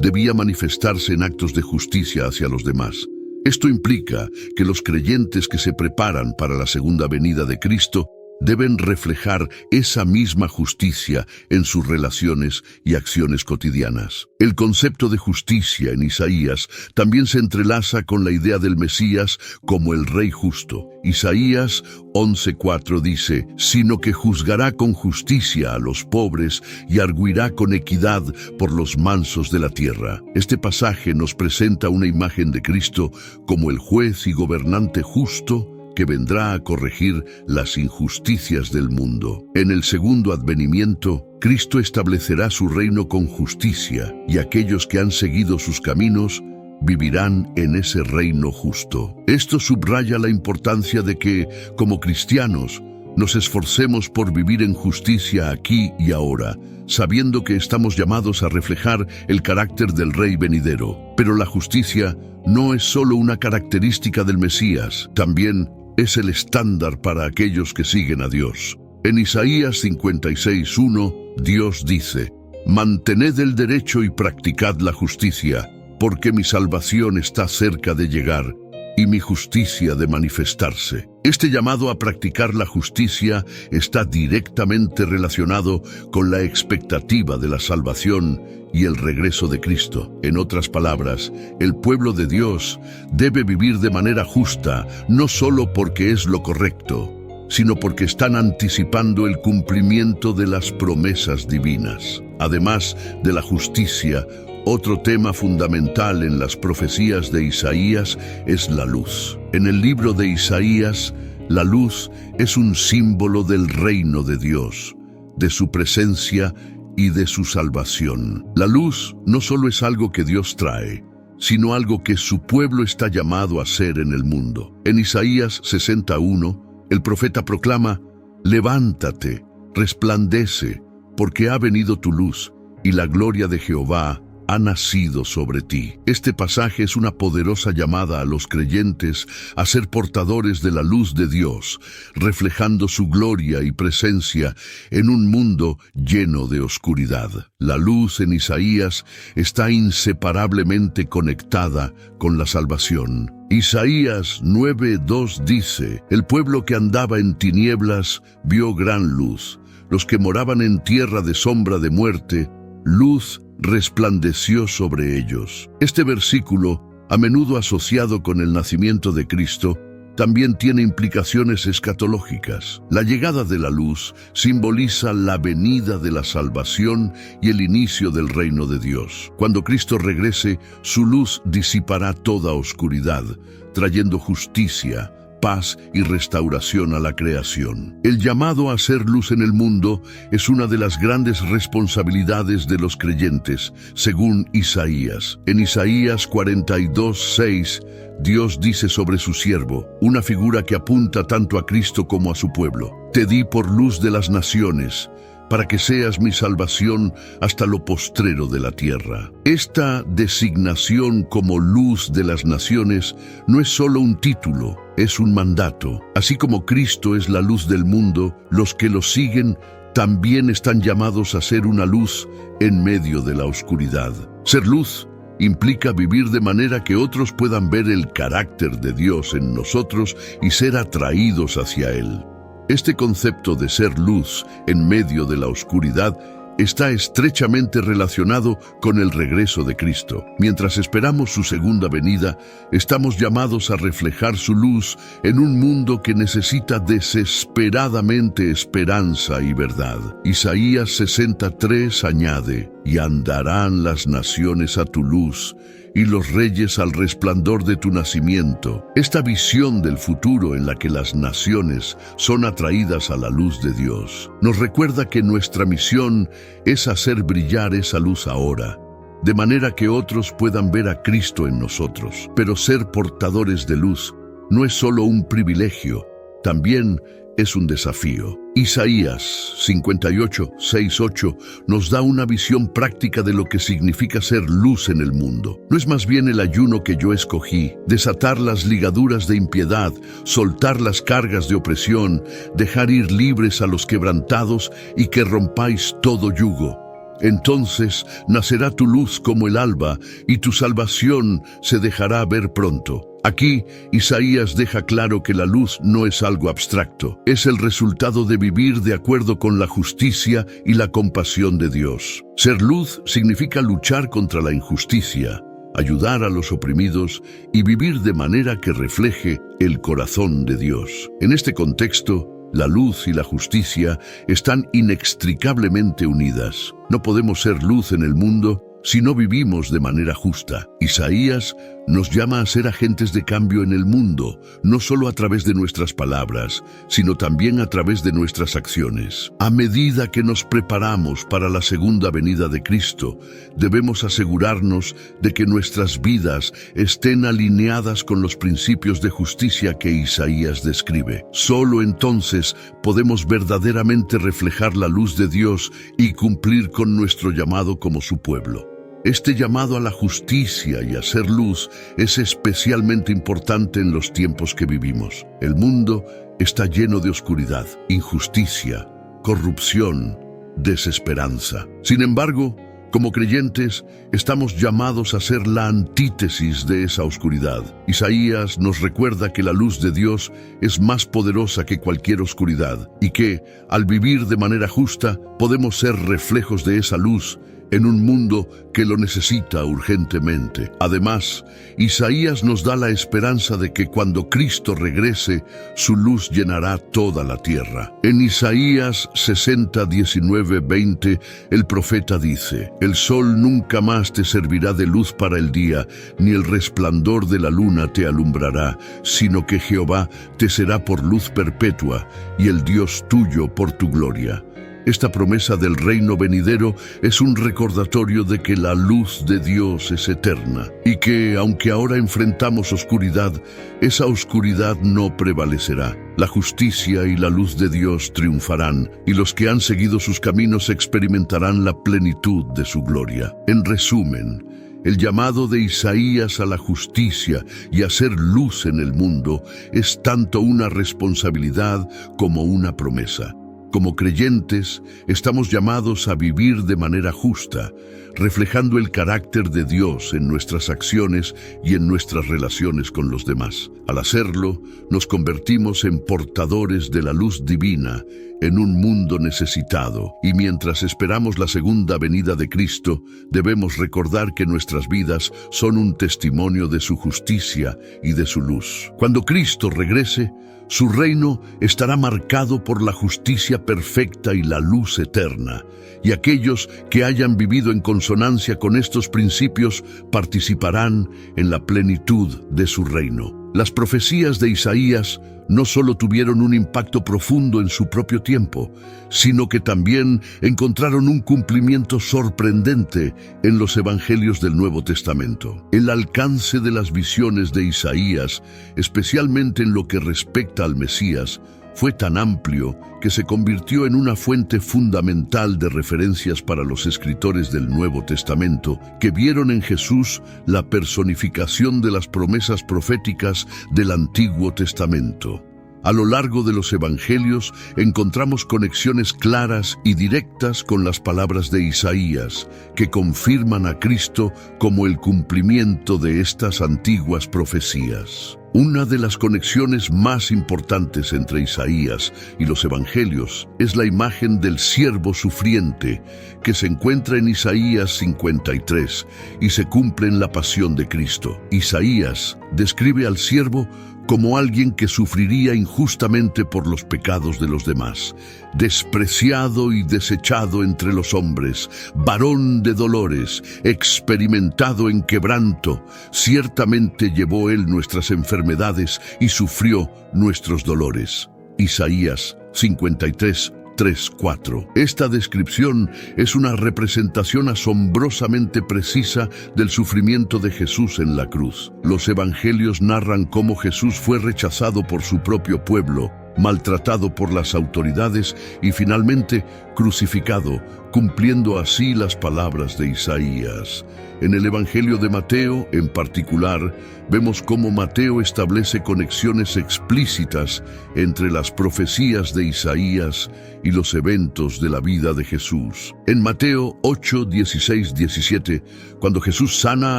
debía manifestarse en actos de justicia hacia los demás. Esto implica que los creyentes que se preparan para la segunda venida de Cristo deben reflejar esa misma justicia en sus relaciones y acciones cotidianas. El concepto de justicia en Isaías también se entrelaza con la idea del Mesías como el Rey justo. Isaías 11:4 dice: «Sino que juzgará con justicia a los pobres y arguirá con equidad por los mansos de la tierra». Este pasaje nos presenta una imagen de Cristo como el juez y gobernante justo que vendrá a corregir las injusticias del mundo. En el segundo advenimiento, Cristo establecerá su reino con justicia, y aquellos que han seguido sus caminos vivirán en ese reino justo. Esto subraya la importancia de que, como cristianos, nos esforcemos por vivir en justicia aquí y ahora, sabiendo que estamos llamados a reflejar el carácter del Rey venidero. Pero la justicia no es solo una característica del Mesías, también es el estándar para aquellos que siguen a Dios. En Isaías 56:1, Dios dice: «Mantened el derecho y practicad la justicia, porque mi salvación está cerca de llegar y mi justicia de manifestarse». Este llamado a practicar la justicia está directamente relacionado con la expectativa de la salvación y el regreso de Cristo. En otras palabras, el pueblo de Dios debe vivir de manera justa, no solo porque es lo correcto, sino porque están anticipando el cumplimiento de las promesas divinas. Además de la justicia, otro tema fundamental en las profecías de Isaías es la luz. En el libro de Isaías, la luz es un símbolo del reino de Dios, de su presencia y de su salvación. La luz no solo es algo que Dios trae, sino algo que su pueblo está llamado a ser en el mundo. En Isaías 61, el profeta proclama: «Levántate, resplandece, porque ha venido tu luz, y la gloria de Jehová ha nacido sobre ti. Este pasaje es una poderosa llamada a los creyentes a ser portadores de la luz de Dios, reflejando su gloria y presencia en un mundo lleno de oscuridad. La luz en Isaías está inseparablemente conectada con la salvación. Isaías 9:2 dice: El pueblo que andaba en tinieblas vio gran luz. Los que moraban en tierra de sombra de muerte, luz resplandeció sobre ellos. Este versículo, a menudo asociado con el nacimiento de Cristo, también tiene implicaciones escatológicas. La llegada de la luz simboliza la venida de la salvación y el inicio del reino de Dios. Cuando Cristo regrese, su luz disipará toda oscuridad, trayendo justicia, paz y restauración a la creación. El llamado a ser luz en el mundo es una de las grandes responsabilidades de los creyentes, según Isaías. En Isaías 42:6, Dios dice sobre su siervo, una figura que apunta tanto a Cristo como a su pueblo: Te di por luz de las naciones, para que seas mi salvación hasta lo postrero de la tierra. Esta designación como luz de las naciones no es solo un título, es un mandato. Así como Cristo es la luz del mundo, los que lo siguen también están llamados a ser una luz en medio de la oscuridad. Ser luz implica vivir de manera que otros puedan ver el carácter de Dios en nosotros y ser atraídos hacia Él. Este concepto de ser luz en medio de la oscuridad está estrechamente relacionado con el regreso de Cristo. Mientras esperamos su segunda venida, estamos llamados a reflejar su luz en un mundo que necesita desesperadamente esperanza y verdad. Isaías 63 añade: Y andarán las naciones a tu luz, y los reyes al resplandor de tu nacimiento. Esta visión del futuro en la que las naciones son atraídas a la luz de Dios nos recuerda que nuestra misión es hacer brillar esa luz ahora, de manera que otros puedan ver a Cristo en nosotros. Pero ser portadores de luz no es solo un privilegio, también es un desafío. Isaías 58:6-8 nos da una visión práctica de lo que significa ser luz en el mundo. ¿No es más bien el ayuno que yo escogí, desatar las ligaduras de impiedad, soltar las cargas de opresión, dejar ir libres a los quebrantados y que rompáis todo yugo? Entonces nacerá tu luz como el alba y tu salvación se dejará ver pronto. Aquí, Isaías deja claro que la luz no es algo abstracto, es el resultado de vivir de acuerdo con la justicia y la compasión de Dios. Ser luz significa luchar contra la injusticia, ayudar a los oprimidos y vivir de manera que refleje el corazón de Dios. En este contexto, la luz y la justicia están inextricablemente unidas. No podemos ser luz en el mundo si no vivimos de manera justa. Isaías nos llama a ser agentes de cambio en el mundo, no solo a través de nuestras palabras, sino también a través de nuestras acciones. A medida que nos preparamos para la segunda venida de Cristo, debemos asegurarnos de que nuestras vidas estén alineadas con los principios de justicia que Isaías describe. Solo entonces podemos verdaderamente reflejar la luz de Dios y cumplir con nuestro llamado como su pueblo. Este llamado a la justicia y a ser luz es especialmente importante en los tiempos que vivimos. El mundo está lleno de oscuridad, injusticia, corrupción, desesperanza. Sin embargo, como creyentes, estamos llamados a ser la antítesis de esa oscuridad. Isaías nos recuerda que la luz de Dios es más poderosa que cualquier oscuridad y que, al vivir de manera justa, podemos ser reflejos de esa luz en un mundo que lo necesita urgentemente. Además, Isaías nos da la esperanza de que cuando Cristo regrese, su luz llenará toda la tierra. En Isaías 60:19-20, el profeta dice: El sol nunca más te servirá de luz para el día, ni el resplandor de la luna te alumbrará, sino que Jehová te será por luz perpetua, y el Dios tuyo por tu gloria. Esta promesa del reino venidero es un recordatorio de que la luz de Dios es eterna y que, aunque ahora enfrentamos oscuridad, esa oscuridad no prevalecerá. La justicia y la luz de Dios triunfarán, y los que han seguido sus caminos experimentarán la plenitud de su gloria. En resumen, el llamado de Isaías a la justicia y a ser luz en el mundo es tanto una responsabilidad como una promesa. Como creyentes, estamos llamados a vivir de manera justa, reflejando el carácter de Dios en nuestras acciones y en nuestras relaciones con los demás. Al hacerlo, nos convertimos en portadores de la luz divina en un mundo necesitado, y mientras esperamos la segunda venida de Cristo, debemos recordar que nuestras vidas son un testimonio de su justicia y de su luz. Cuando Cristo regrese, su reino estará marcado por la justicia perfecta y la luz eterna, y aquellos que hayan vivido en consonancia con estos principios participarán en la plenitud de su reino. Las profecías de Isaías no solo tuvieron un impacto profundo en su propio tiempo, sino que también encontraron un cumplimiento sorprendente en los evangelios del Nuevo Testamento. El alcance de las visiones de Isaías, especialmente en lo que respecta al Mesías, fue tan amplio que se convirtió en una fuente fundamental de referencias para los escritores del Nuevo Testamento, que vieron en Jesús la personificación de las promesas proféticas del Antiguo Testamento. A lo largo de los evangelios encontramos conexiones claras y directas con las palabras de Isaías, que confirman a Cristo como el cumplimiento de estas antiguas profecías. Una de las conexiones más importantes entre Isaías y los evangelios es la imagen del siervo sufriente, que se encuentra en Isaías 53 y se cumple en la pasión de Cristo. Isaías describe al siervo como alguien que sufriría injustamente por los pecados de los demás, despreciado y desechado entre los hombres, varón de dolores, experimentado en quebranto. Ciertamente llevó él nuestras enfermedades y sufrió nuestros dolores. Isaías 53, 3:4. Esta descripción es una representación asombrosamente precisa del sufrimiento de Jesús en la cruz. Los evangelios narran cómo Jesús fue rechazado por su propio pueblo, maltratado por las autoridades y finalmente crucificado, cumpliendo así las palabras de Isaías. En el Evangelio de Mateo, en particular, vemos cómo Mateo establece conexiones explícitas entre las profecías de Isaías y los eventos de la vida de Jesús. En Mateo 8, 16, 17, cuando Jesús sana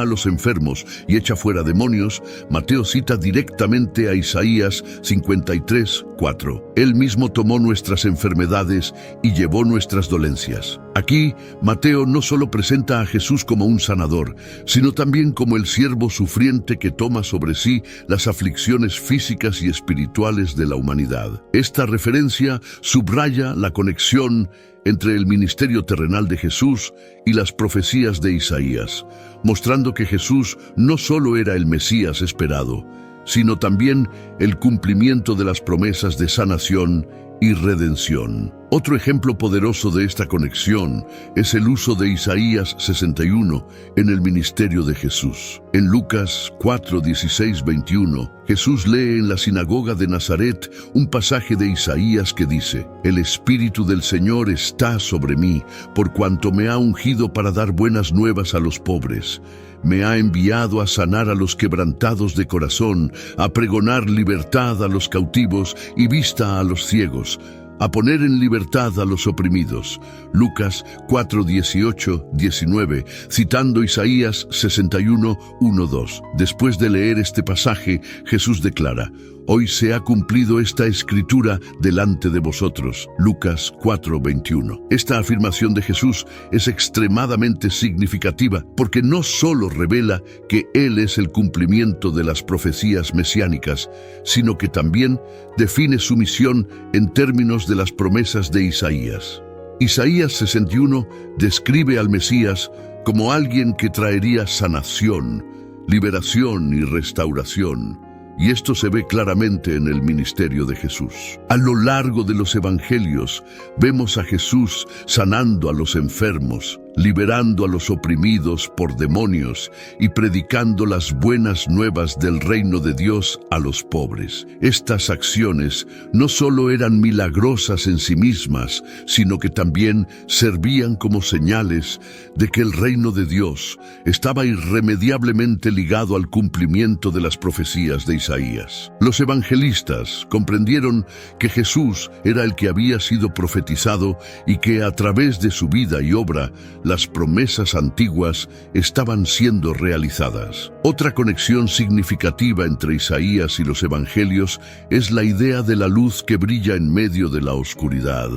a los enfermos y echa fuera demonios, Mateo cita directamente a Isaías 53, 4. Él mismo tomó nuestras enfermedades y llevó nuestras dolencias. Aquí, Mateo no solo presenta a Jesús como un sanador, sino también como el siervo sufriente que toma sobre sí las aflicciones físicas y espirituales de la humanidad. Esta referencia subraya la conexión entre el ministerio terrenal de Jesús y las profecías de Isaías, mostrando que Jesús no solo era el Mesías esperado, sino también el cumplimiento de las promesas de sanación y redención. Otro ejemplo poderoso de esta conexión es el uso de Isaías 61 en el ministerio de Jesús. En Lucas 4, 16, 21, Jesús lee en la sinagoga de Nazaret un pasaje de Isaías que dice: «El Espíritu del Señor está sobre mí, por cuanto me ha ungido para dar buenas nuevas a los pobres. Me ha enviado a sanar a los quebrantados de corazón, a pregonar libertad a los cautivos y vista a los ciegos, a poner en libertad a los oprimidos». Lucas 4, 18, 19, citando Isaías 61, 1, 2. Después de leer este pasaje, Jesús declara: «Hoy se ha cumplido esta escritura delante de vosotros». Lucas 4, 21. Esta afirmación de Jesús es extremadamente significativa porque no solo revela que Él es el cumplimiento de las profecías mesiánicas, sino que también define su misión en términos de las promesas de Isaías. Isaías 61 describe al Mesías como alguien que traería sanación, liberación y restauración. Y esto se ve claramente en el ministerio de Jesús. A lo largo de los evangelios vemos a Jesús sanando a los enfermos, liberando a los oprimidos por demonios y predicando las buenas nuevas del reino de Dios a los pobres. Estas acciones no solo eran milagrosas en sí mismas, sino que también servían como señales de que el reino de Dios estaba irremediablemente ligado al cumplimiento de las profecías de Isaías. Los evangelistas comprendieron que Jesús era el que había sido profetizado y que a través de su vida y obra las promesas antiguas estaban siendo realizadas. Otra conexión significativa entre Isaías y los evangelios es la idea de la luz que brilla en medio de la oscuridad.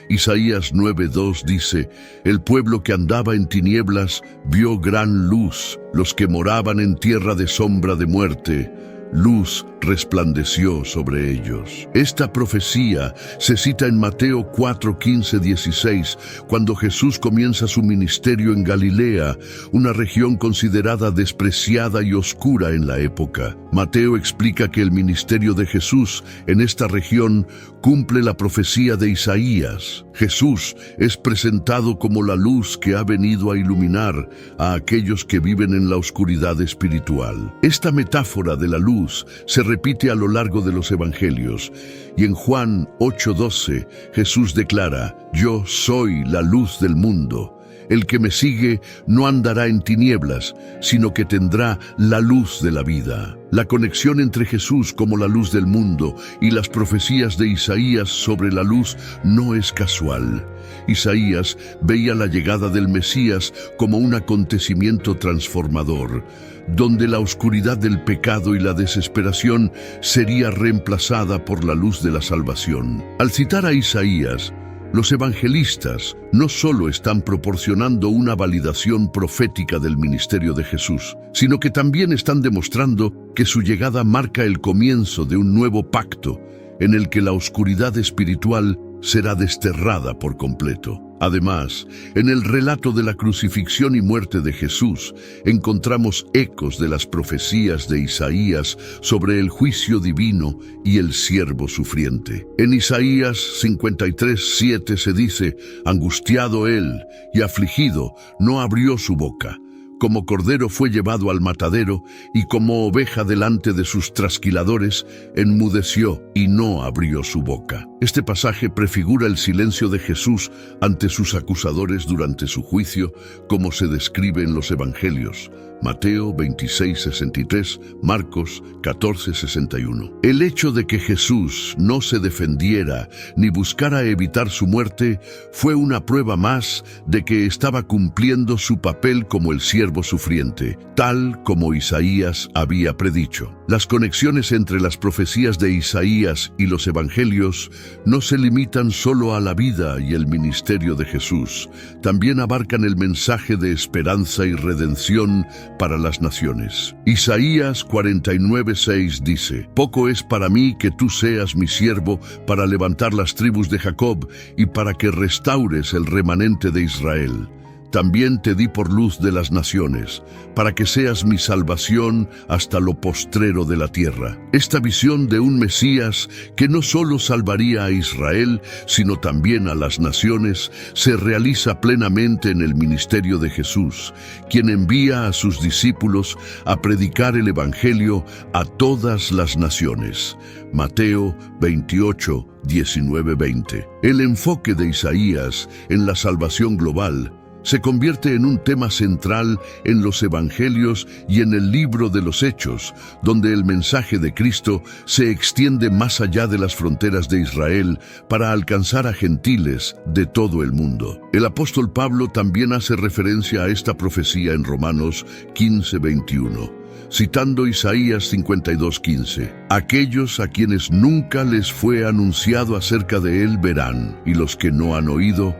Isaías 9:2 dice: «El pueblo que andaba en tinieblas vio gran luz, los que moraban en tierra de sombra de muerte, luz resplandeció sobre ellos». Esta profecía se cita en Mateo 4:15-16, cuando Jesús comienza su ministerio en Galilea, una región considerada despreciada y oscura en la época. Mateo explica que el ministerio de Jesús en esta región cumple la profecía de Isaías. Jesús es presentado como la luz que ha venido a iluminar a aquellos que viven en la oscuridad espiritual. Esta metáfora de la luz se repite a lo largo de los evangelios, y en Juan 8:12 Jesús declara: «Yo soy la luz del mundo. El que me sigue no andará en tinieblas, sino que tendrá la luz de la vida». La conexión entre Jesús como la luz del mundo y las profecías de Isaías sobre la luz no es casual. Isaías veía la llegada del Mesías como un acontecimiento transformador, donde la oscuridad del pecado y la desesperación sería reemplazada por la luz de la salvación. Al citar a Isaías, los evangelistas no solo están proporcionando una validación profética del ministerio de Jesús, sino que también están demostrando que su llegada marca el comienzo de un nuevo pacto en el que la oscuridad espiritual será desterrada por completo. Además, en el relato de la crucifixión y muerte de Jesús, encontramos ecos de las profecías de Isaías sobre el juicio divino y el siervo sufriente. En Isaías 53:7 se dice: «Angustiado él y afligido, no abrió su boca. Como cordero fue llevado al matadero, y como oveja delante de sus trasquiladores, enmudeció y no abrió su boca». Este pasaje prefigura el silencio de Jesús ante sus acusadores durante su juicio, como se describe en los evangelios. Mateo 26:63, Marcos 14:61. El hecho de que Jesús no se defendiera ni buscara evitar su muerte fue una prueba más de que estaba cumpliendo su papel como el siervo sufriente, tal como Isaías había predicho. Las conexiones entre las profecías de Isaías y los evangelios no se limitan solo a la vida y el ministerio de Jesús, también abarcan el mensaje de esperanza y redención para las naciones. Isaías 49:6 dice: «Poco es para mí que tú seas mi siervo para levantar las tribus de Jacob y para que restaures el remanente de Israel. También te di por luz de las naciones, para que seas mi salvación hasta lo postrero de la tierra». Esta visión de un Mesías que no solo salvaría a Israel, sino también a las naciones, se realiza plenamente en el ministerio de Jesús, quien envía a sus discípulos a predicar el Evangelio a todas las naciones. Mateo 28:19-20. El enfoque de Isaías en la salvación global se convierte en un tema central en los evangelios y en el libro de los Hechos, donde el mensaje de Cristo se extiende más allá de las fronteras de Israel para alcanzar a gentiles de todo el mundo. El apóstol Pablo también hace referencia a esta profecía en Romanos 15:21. Citando Isaías 52:15, «Aquellos a quienes nunca les fue anunciado acerca de él verán, y los que no han oído,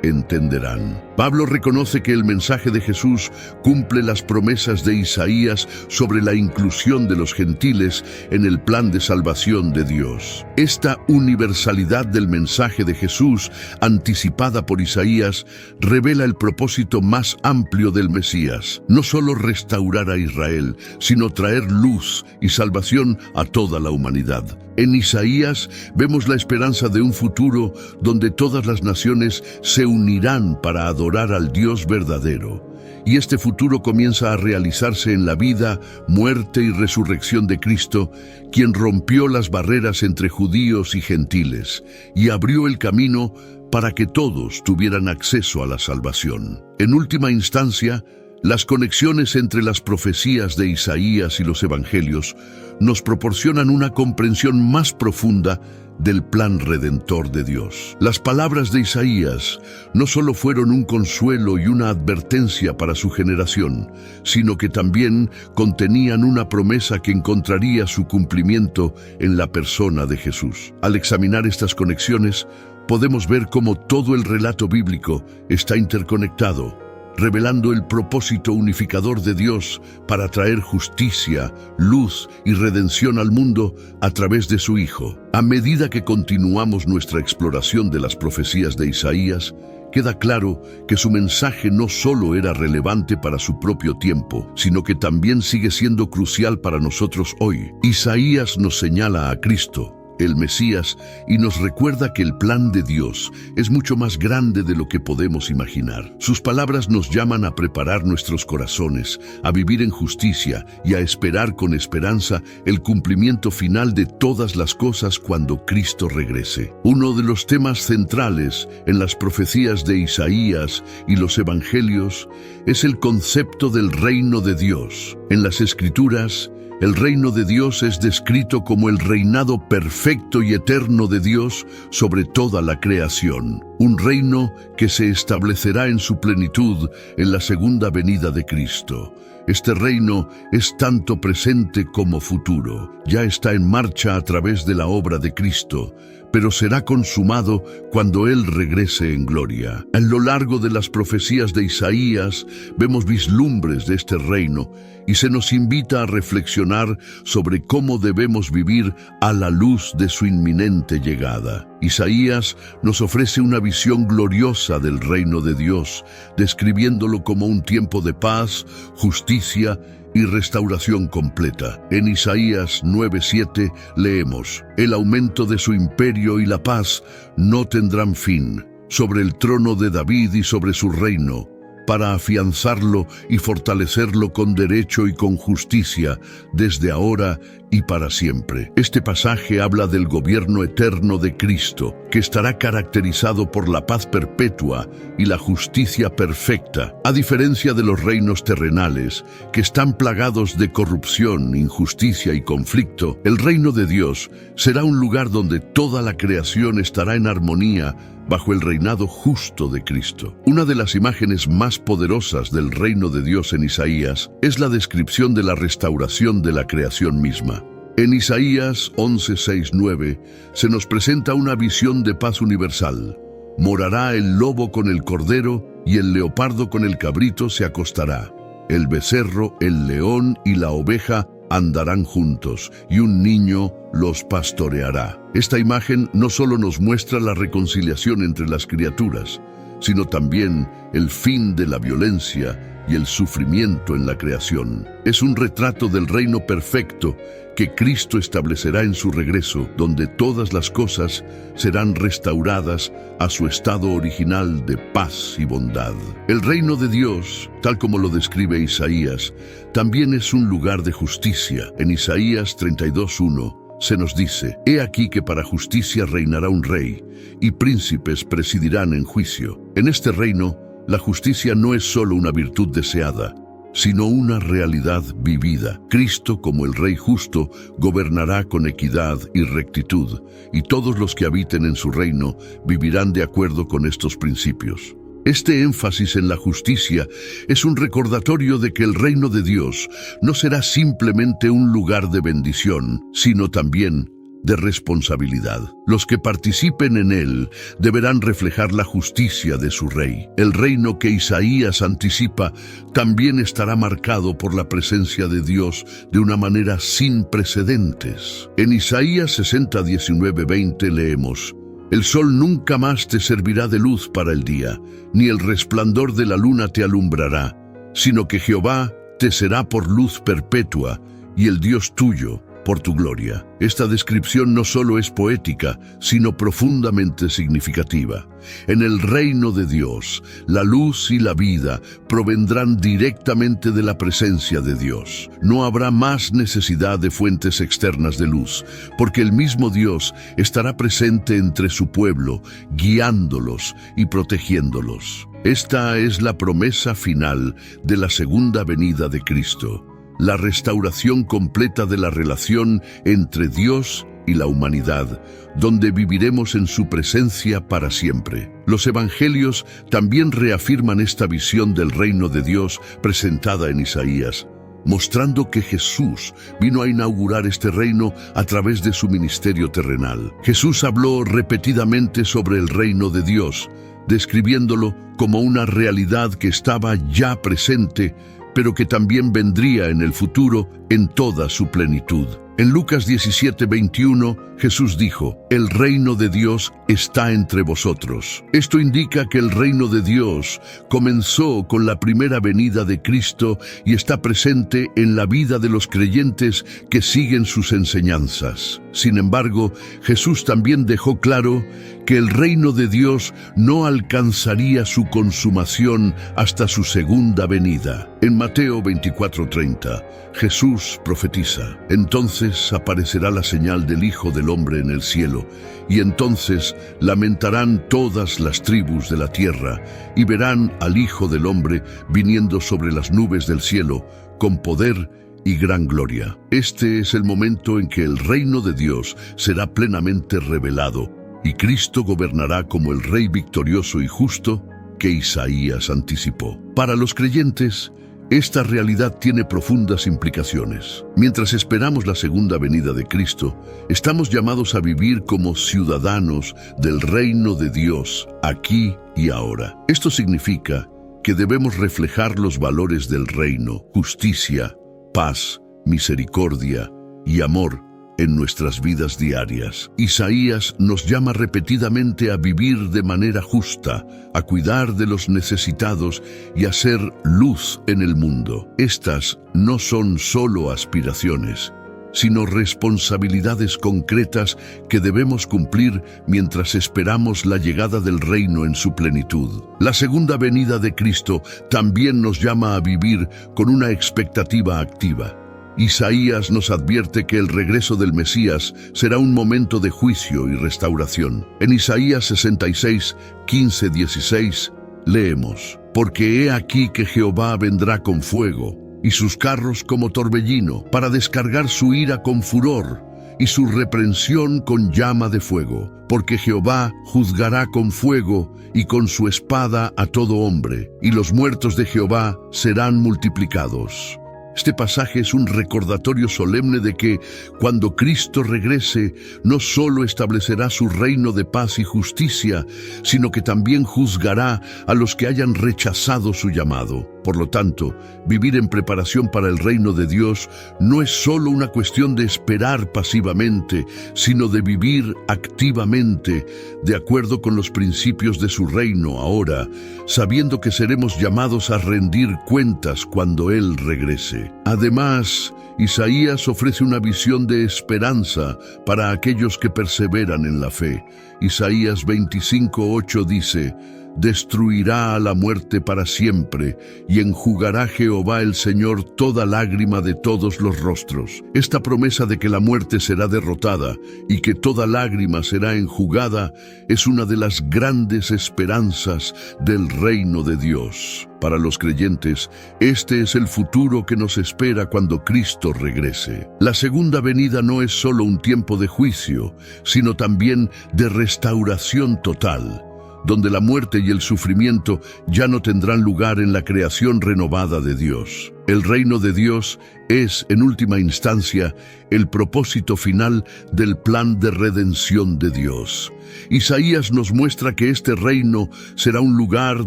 entenderán. Pablo reconoce que el mensaje de Jesús cumple las promesas de Isaías sobre la inclusión de los gentiles en el plan de salvación de Dios. Esta universalidad del mensaje de Jesús, anticipada por Isaías, revela el propósito más amplio del Mesías: no solo restaurar a Israel, sino traer luz y salvación a toda la humanidad. En Isaías vemos la esperanza de un futuro donde todas las naciones se unirán para adorar al Dios verdadero. Y este futuro comienza a realizarse en la vida, muerte y resurrección de Cristo, quien rompió las barreras entre judíos y gentiles y abrió el camino para que todos tuvieran acceso a la salvación. En última instancia, las conexiones entre las profecías de Isaías y los evangelios nos proporcionan una comprensión más profunda del plan redentor de Dios. Las palabras de Isaías no solo fueron un consuelo y una advertencia para su generación, sino que también contenían una promesa que encontraría su cumplimiento en la persona de Jesús. Al examinar estas conexiones, podemos ver cómo todo el relato bíblico está interconectado, revelando el propósito unificador de Dios para traer justicia, luz y redención al mundo a través de su Hijo. A medida que continuamos nuestra exploración de las profecías de Isaías, queda claro que su mensaje no solo era relevante para su propio tiempo, sino que también sigue siendo crucial para nosotros hoy. Isaías nos señala a Cristo, el Mesías, y nos recuerda que el plan de Dios es mucho más grande de lo que podemos imaginar. Sus palabras nos llaman a preparar nuestros corazones, a vivir en justicia y a esperar con esperanza el cumplimiento final de todas las cosas cuando Cristo regrese. Uno de los temas centrales en las profecías de Isaías y los evangelios es el concepto del reino de Dios. En las Escrituras, el reino de Dios es descrito como el reinado perfecto y eterno de Dios sobre toda la creación, un reino que se establecerá en su plenitud en la segunda venida de Cristo. Este reino es tanto presente como futuro. Ya está en marcha a través de la obra de Cristo, pero será consumado cuando Él regrese en gloria. A lo largo de las profecías de Isaías vemos vislumbres de este reino y se nos invita a reflexionar sobre cómo debemos vivir a la luz de su inminente llegada. Isaías nos ofrece una visión gloriosa del reino de Dios, describiéndolo como un tiempo de paz, justicia y restauración completa. En Isaías 9:7 leemos: el aumento de su imperio y la paz no tendrán fin, sobre el trono de David y sobre su reino, para afianzarlo y fortalecerlo con derecho y con justicia, desde ahora y para siempre. Este pasaje habla del gobierno eterno de Cristo, que estará caracterizado por la paz perpetua y la justicia perfecta, a diferencia de los reinos terrenales, que están plagados de corrupción, injusticia y conflicto. El reino de Dios será un lugar donde toda la creación estará en armonía bajo el reinado justo de Cristo. Una de las imágenes más poderosas del reino de Dios en Isaías es la descripción de la restauración de la creación misma. En Isaías 11:6-9 se nos presenta una visión de paz universal. Morará el lobo con el cordero y el leopardo con el cabrito se acostará. El becerro, el león y la oveja andarán juntos, y un niño los pastoreará. Esta imagen no solo nos muestra la reconciliación entre las criaturas, sino también el fin de la violencia y el sufrimiento en la creación. Es un retrato del reino perfecto que Cristo establecerá en su regreso, donde todas las cosas serán restauradas a su estado original de paz y bondad. El reino de Dios, tal como lo describe Isaías, también es un lugar de justicia. En Isaías 32:1 se nos dice: «He aquí que para justicia reinará un rey, y príncipes presidirán en juicio». En este reino, la justicia no es solo una virtud deseada, sino una realidad vivida. Cristo, como el Rey justo, gobernará con equidad y rectitud, y todos los que habiten en su reino vivirán de acuerdo con estos principios. Este énfasis en la justicia es un recordatorio de que el reino de Dios no será simplemente un lugar de bendición, sino también de responsabilidad. Los que participen en él deberán reflejar la justicia de su rey. El reino que Isaías anticipa también estará marcado por la presencia de Dios de una manera sin precedentes. En Isaías 60, 19, 20 leemos: El sol nunca más te servirá de luz para el día, ni el resplandor de la luna te alumbrará, sino que Jehová te será por luz perpetua, y el Dios tuyo por tu gloria. Esta descripción no solo es poética, sino profundamente significativa. En el reino de Dios, la luz y la vida provendrán directamente de la presencia de Dios. No habrá más necesidad de fuentes externas de luz, porque el mismo Dios estará presente entre su pueblo, guiándolos y protegiéndolos. Esta es la promesa final de la segunda venida de Cristo, la restauración completa de la relación entre Dios y la humanidad, donde viviremos en su presencia para siempre. Los evangelios también reafirman esta visión del reino de Dios presentada en Isaías, mostrando que Jesús vino a inaugurar este reino a través de su ministerio terrenal. Jesús habló repetidamente sobre el reino de Dios, describiéndolo como una realidad que estaba ya presente, pero que también vendría en el futuro en toda su plenitud. En Lucas 17, 21, Jesús dijo: El reino de Dios está entre vosotros. Esto indica que el reino de Dios comenzó con la primera venida de Cristo y está presente en la vida de los creyentes que siguen sus enseñanzas. Sin embargo, Jesús también dejó claro que el reino de Dios no alcanzaría su consumación hasta su segunda venida. En Mateo 24:30, Jesús profetiza: Entonces aparecerá la señal del Hijo del Hombre en el cielo, y entonces lamentarán todas las tribus de la tierra, y verán al Hijo del Hombre viniendo sobre las nubes del cielo, con poder y gran gloria. Este es el momento en que el reino de Dios será plenamente revelado, y Cristo gobernará como el Rey victorioso y justo que Isaías anticipó. Para los creyentes, esta realidad tiene profundas implicaciones. Mientras esperamos la segunda venida de Cristo, estamos llamados a vivir como ciudadanos del reino de Dios, aquí y ahora. Esto significa que debemos reflejar los valores del reino: justicia, paz, misericordia y amor en nuestras vidas diarias. Isaías nos llama repetidamente a vivir de manera justa, a cuidar de los necesitados y a ser luz en el mundo. Estas no son solo aspiraciones, sino responsabilidades concretas que debemos cumplir mientras esperamos la llegada del reino en su plenitud. La segunda venida de Cristo también nos llama a vivir con una expectativa activa. Isaías nos advierte que el regreso del Mesías será un momento de juicio y restauración. En Isaías 66, 15, 16, leemos: Porque he aquí que Jehová vendrá con fuego, y sus carros como torbellino, para descargar su ira con furor, y su reprensión con llama de fuego. Porque Jehová juzgará con fuego y con su espada a todo hombre, y los muertos de Jehová serán multiplicados. Este pasaje es un recordatorio solemne de que, cuando Cristo regrese, no solo establecerá su reino de paz y justicia, sino que también juzgará a los que hayan rechazado su llamado. Por lo tanto, vivir en preparación para el reino de Dios no es solo una cuestión de esperar pasivamente, sino de vivir activamente, de acuerdo con los principios de su reino ahora, sabiendo que seremos llamados a rendir cuentas cuando Él regrese. Además, Isaías ofrece una visión de esperanza para aquellos que perseveran en la fe. Isaías 25:8 dice: Destruirá a la muerte para siempre, y enjugará Jehová el Señor toda lágrima de todos los rostros. Esta promesa de que la muerte será derrotada y que toda lágrima será enjugada es una de las grandes esperanzas del reino de Dios. Para los creyentes, este es el futuro que nos espera cuando Cristo regrese. La segunda venida no es solo un tiempo de juicio, sino también de restauración total, donde la muerte y el sufrimiento ya no tendrán lugar en la creación renovada de Dios. El reino de Dios es, en última instancia, el propósito final del plan de redención de Dios. Isaías nos muestra que este reino será un lugar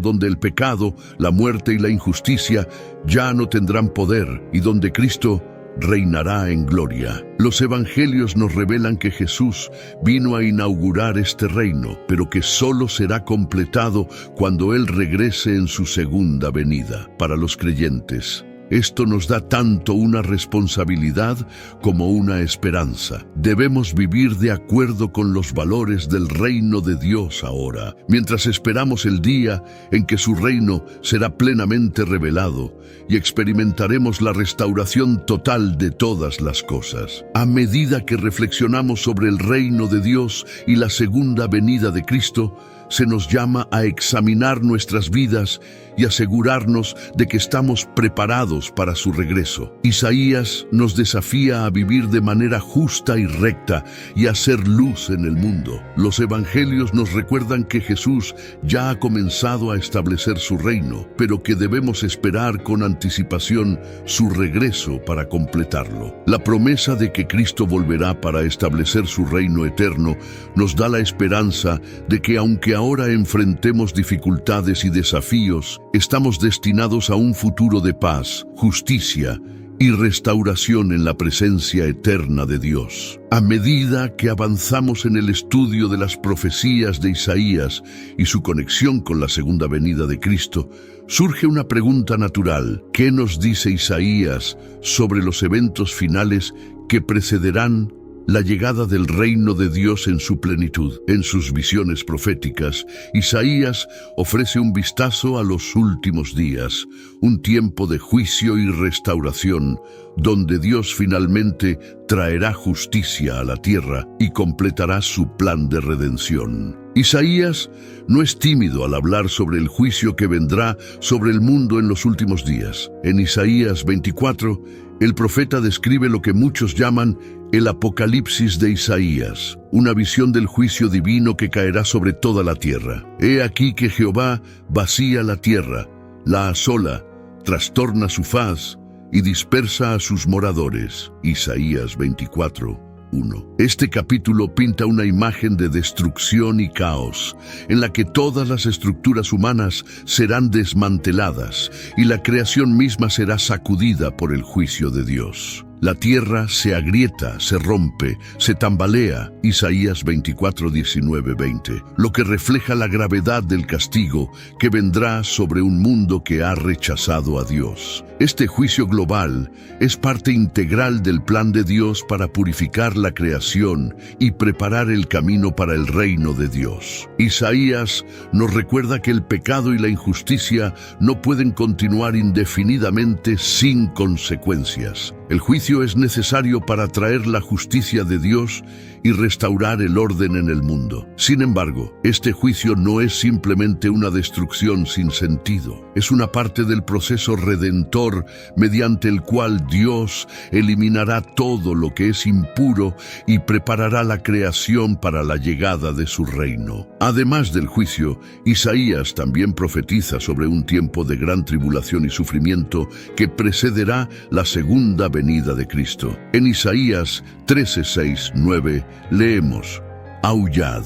donde el pecado, la muerte y la injusticia ya no tendrán poder y donde Cristo reinará en gloria. Los evangelios nos revelan que Jesús vino a inaugurar este reino, pero que solo será completado cuando Él regrese en su segunda venida. Para los creyentes, esto nos da tanto una responsabilidad como una esperanza. Debemos vivir de acuerdo con los valores del reino de Dios ahora, mientras esperamos el día en que su reino será plenamente revelado y experimentaremos la restauración total de todas las cosas. A medida que reflexionamos sobre el reino de Dios y la segunda venida de Cristo, se nos llama a examinar nuestras vidas y asegurarnos de que estamos preparados para su regreso. Isaías nos desafía a vivir de manera justa y recta y a hacer luz en el mundo. Los evangelios nos recuerdan que Jesús ya ha comenzado a establecer su reino, pero que debemos esperar con anticipación su regreso para completarlo. La promesa de que Cristo volverá para establecer su reino eterno nos da la esperanza de que aunque ahora enfrentemos dificultades y desafíos, estamos destinados a un futuro de paz, justicia y restauración en la presencia eterna de Dios. A medida que avanzamos en el estudio de las profecías de Isaías y su conexión con la segunda venida de Cristo, surge una pregunta natural. ¿Qué nos dice Isaías sobre los eventos finales que precederán la llegada del reino de Dios en su plenitud? En sus visiones proféticas, Isaías ofrece un vistazo a los últimos días, un tiempo de juicio y restauración, donde Dios finalmente traerá justicia a la tierra y completará su plan de redención. Isaías no es tímido al hablar sobre el juicio que vendrá sobre el mundo en los últimos días. En Isaías 24, el profeta describe lo que muchos llaman el Apocalipsis de Isaías, una visión del juicio divino que caerá sobre toda la tierra. He aquí que Jehová vacía la tierra, la asola, trastorna su faz y dispersa a sus moradores. Isaías 24:1. Este capítulo pinta una imagen de destrucción y caos, en la que todas las estructuras humanas serán desmanteladas y la creación misma será sacudida por el juicio de Dios. La tierra se agrieta, se rompe, se tambalea. Isaías 24:19-20, lo que refleja la gravedad del castigo que vendrá sobre un mundo que ha rechazado a Dios. Este juicio global es parte integral del plan de Dios para purificar la creación y preparar el camino para el reino de Dios. Isaías nos recuerda que el pecado y la injusticia no pueden continuar indefinidamente sin consecuencias. El juicio es necesario para traer la justicia de Dios y restaurar el orden en el mundo. Sin embargo, este juicio no es simplemente una destrucción sin sentido. Es una parte del proceso redentor mediante el cual Dios eliminará todo lo que es impuro y preparará la creación para la llegada de su reino. Además del juicio, Isaías también profetiza sobre un tiempo de gran tribulación y sufrimiento que precederá la segunda venida de Cristo. En Isaías 13:6-9 leemos: Aullad,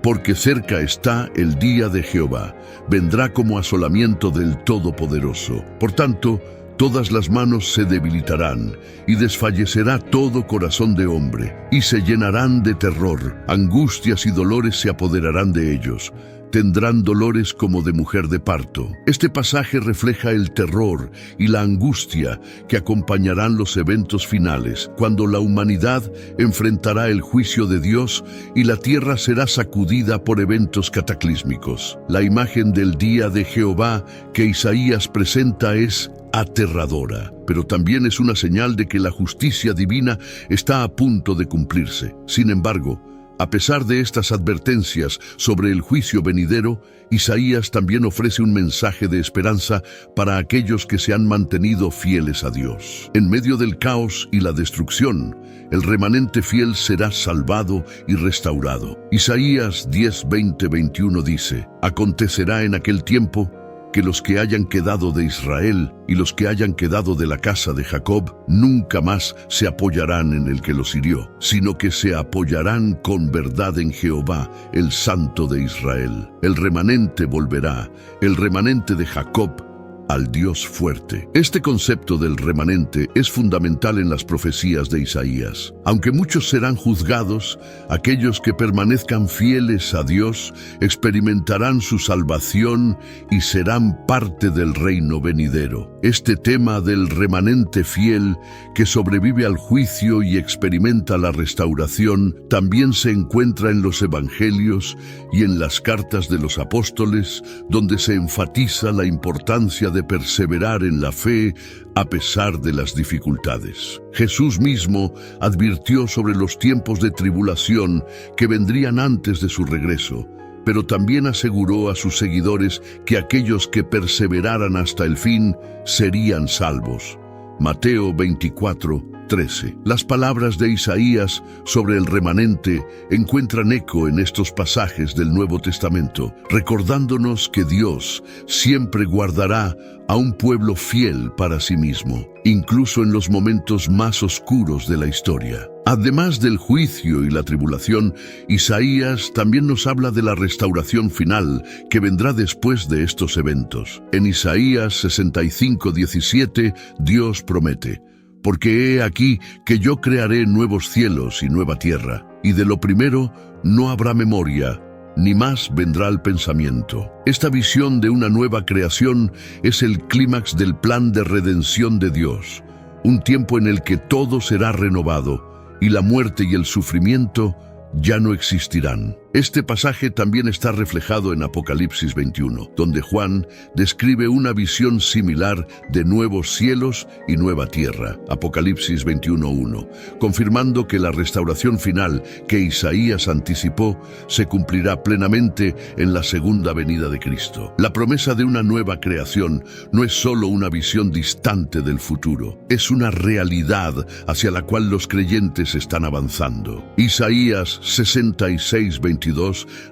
porque cerca está el día de Jehová, vendrá como asolamiento del Todopoderoso. Por tanto, todas las manos se debilitarán, y desfallecerá todo corazón de hombre, y se llenarán de terror, angustias y dolores se apoderarán de ellos. Tendrán dolores como de mujer de parto. Este pasaje refleja el terror y la angustia que acompañarán los eventos finales, cuando la humanidad enfrentará el juicio de Dios y la tierra será sacudida por eventos cataclísmicos. La imagen del día de Jehová que Isaías presenta es aterradora, pero también es una señal de que la justicia divina está a punto de cumplirse. Sin embargo, a pesar de estas advertencias sobre el juicio venidero, Isaías también ofrece un mensaje de esperanza para aquellos que se han mantenido fieles a Dios. En medio del caos y la destrucción, el remanente fiel será salvado y restaurado. Isaías 10:20-21 dice: Acontecerá en aquel tiempo que los que hayan quedado de Israel y los que hayan quedado de la casa de Jacob nunca más se apoyarán en el que los hirió, sino que se apoyarán con verdad en Jehová, el Santo de Israel. El remanente volverá, el remanente de Jacob, al Dios fuerte. Este concepto del remanente es fundamental en las profecías de Isaías. Aunque muchos serán juzgados, aquellos que permanezcan fieles a Dios experimentarán su salvación y serán parte del reino venidero. Este tema del remanente fiel que sobrevive al juicio y experimenta la restauración también se encuentra en los evangelios y en las cartas de los apóstoles, donde se enfatiza la importancia de perseverar en la fe a pesar de las dificultades. Jesús mismo advirtió sobre los tiempos de tribulación que vendrían antes de su regreso, pero también aseguró a sus seguidores que aquellos que perseveraran hasta el fin serían salvos. Mateo 24:13. Las palabras de Isaías sobre el remanente encuentran eco en estos pasajes del Nuevo Testamento, recordándonos que Dios siempre guardará a un pueblo fiel para sí mismo, incluso en los momentos más oscuros de la historia. Además del juicio y la tribulación, Isaías también nos habla de la restauración final que vendrá después de estos eventos. En Isaías 65:17, Dios promete: porque he aquí que yo crearé nuevos cielos y nueva tierra, y de lo primero no habrá memoria, ni más vendrá al pensamiento. Esta visión de una nueva creación es el clímax del plan de redención de Dios, un tiempo en el que todo será renovado y la muerte y el sufrimiento ya no existirán. Este pasaje también está reflejado en Apocalipsis 21, donde Juan describe una visión similar de nuevos cielos y nueva tierra. Apocalipsis 21:1, confirmando que la restauración final que Isaías anticipó se cumplirá plenamente en la segunda venida de Cristo. La promesa de una nueva creación no es solo una visión distante del futuro, es una realidad hacia la cual los creyentes están avanzando. Isaías 66:22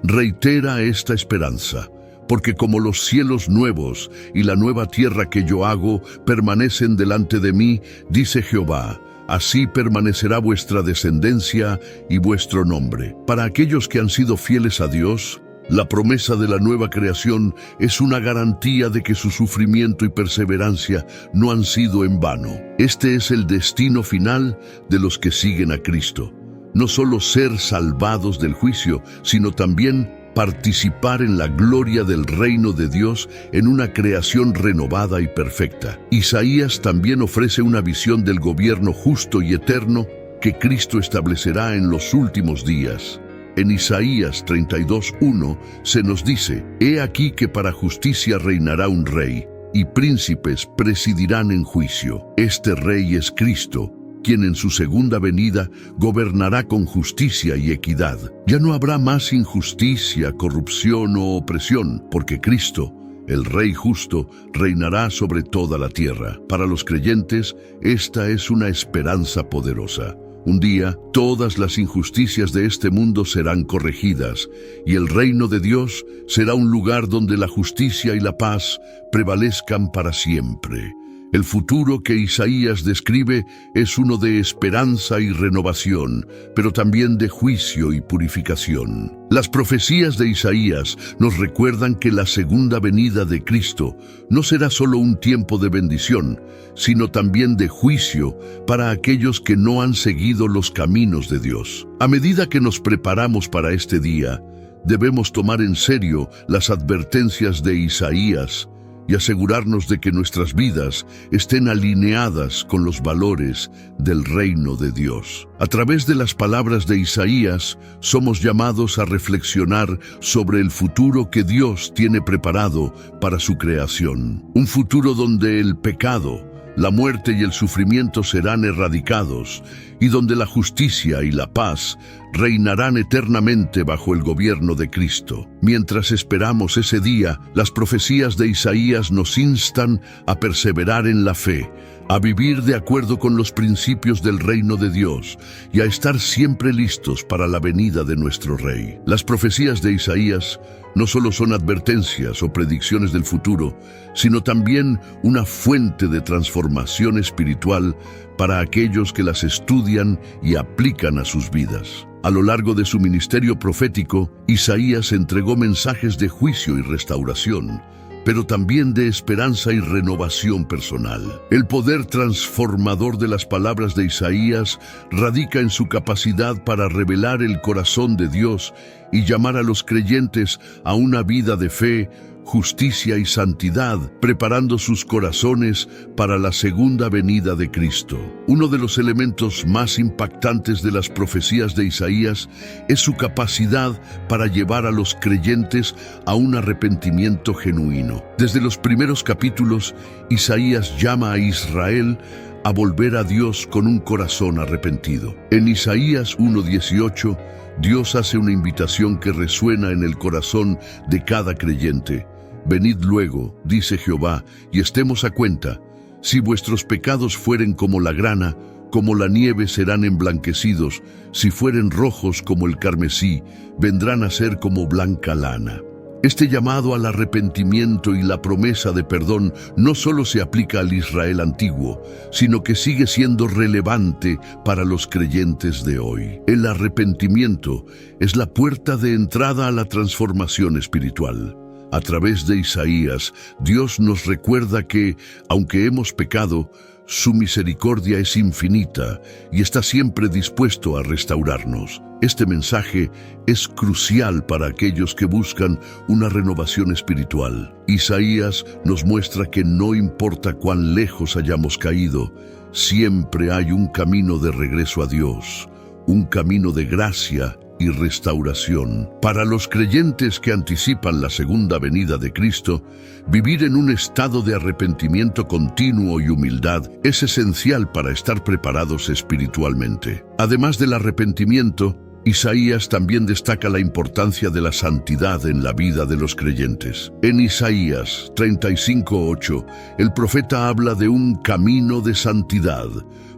reitera esta esperanza: porque como los cielos nuevos y la nueva tierra que yo hago permanecen delante de mí, dice Jehová, así permanecerá vuestra descendencia y vuestro nombre. Para aquellos que han sido fieles a Dios, la promesa de la nueva creación es una garantía de que su sufrimiento y perseverancia no han sido en vano. Este es el destino final de los que siguen a Cristo. No solo ser salvados del juicio, sino también participar en la gloria del reino de Dios en una creación renovada y perfecta. Isaías también ofrece una visión del gobierno justo y eterno que Cristo establecerá en los últimos días. En Isaías 32:1 se nos dice: He aquí que para justicia reinará un rey, y príncipes presidirán en juicio. Este rey es Cristo, quien en su segunda venida gobernará con justicia y equidad. Ya no habrá más injusticia, corrupción o opresión, porque Cristo, el Rey justo, reinará sobre toda la tierra. Para los creyentes, esta es una esperanza poderosa. Un día, todas las injusticias de este mundo serán corregidas, y el reino de Dios será un lugar donde la justicia y la paz prevalezcan para siempre. El futuro que Isaías describe es uno de esperanza y renovación, pero también de juicio y purificación. Las profecías de Isaías nos recuerdan que la segunda venida de Cristo no será solo un tiempo de bendición, sino también de juicio para aquellos que no han seguido los caminos de Dios. A medida que nos preparamos para este día, debemos tomar en serio las advertencias de Isaías y asegurarnos de que nuestras vidas estén alineadas con los valores del reino de Dios. A través de las palabras de Isaías, somos llamados a reflexionar sobre el futuro que Dios tiene preparado para su creación. Un futuro donde el pecado, la muerte y el sufrimiento serán erradicados, y donde la justicia y la paz reinarán eternamente bajo el gobierno de Cristo. Mientras esperamos ese día, las profecías de Isaías nos instan a perseverar en la fe, a vivir de acuerdo con los principios del reino de Dios y a estar siempre listos para la venida de nuestro Rey. Las profecías de Isaías no solo son advertencias o predicciones del futuro, sino también una fuente de transformación espiritual para aquellos que las estudian y aplican a sus vidas. A lo largo de su ministerio profético, Isaías entregó mensajes de juicio y restauración, pero también de esperanza y renovación personal. El poder transformador de las palabras de Isaías radica en su capacidad para revelar el corazón de Dios y llamar a los creyentes a una vida de fe, justicia y santidad, preparando sus corazones para la segunda venida de Cristo. Uno de los elementos más impactantes de las profecías de Isaías es su capacidad para llevar a los creyentes a un arrepentimiento genuino. Desde los primeros capítulos, Isaías llama a Israel a volver a Dios con un corazón arrepentido. En Isaías 1:18, Dios hace una invitación que resuena en el corazón de cada creyente. Venid luego, dice Jehová, y estemos a cuenta. Si vuestros pecados fueren como la grana, como la nieve serán emblanquecidos. Si fueren rojos como el carmesí, vendrán a ser como blanca lana. Este llamado al arrepentimiento y la promesa de perdón no solo se aplica al Israel antiguo, sino que sigue siendo relevante para los creyentes de hoy. El arrepentimiento es la puerta de entrada a la transformación espiritual. A través de Isaías, Dios nos recuerda que, aunque hemos pecado, su misericordia es infinita y está siempre dispuesto a restaurarnos. Este mensaje es crucial para aquellos que buscan una renovación espiritual. Isaías nos muestra que no importa cuán lejos hayamos caído, siempre hay un camino de regreso a Dios, un camino de gracia y restauración. Para los creyentes que anticipan la segunda venida de Cristo, vivir en un estado de arrepentimiento continuo y humildad es esencial para estar preparados espiritualmente. Además del arrepentimiento, Isaías también destaca la importancia de la santidad en la vida de los creyentes. En Isaías 35:8, el profeta habla de un camino de santidad,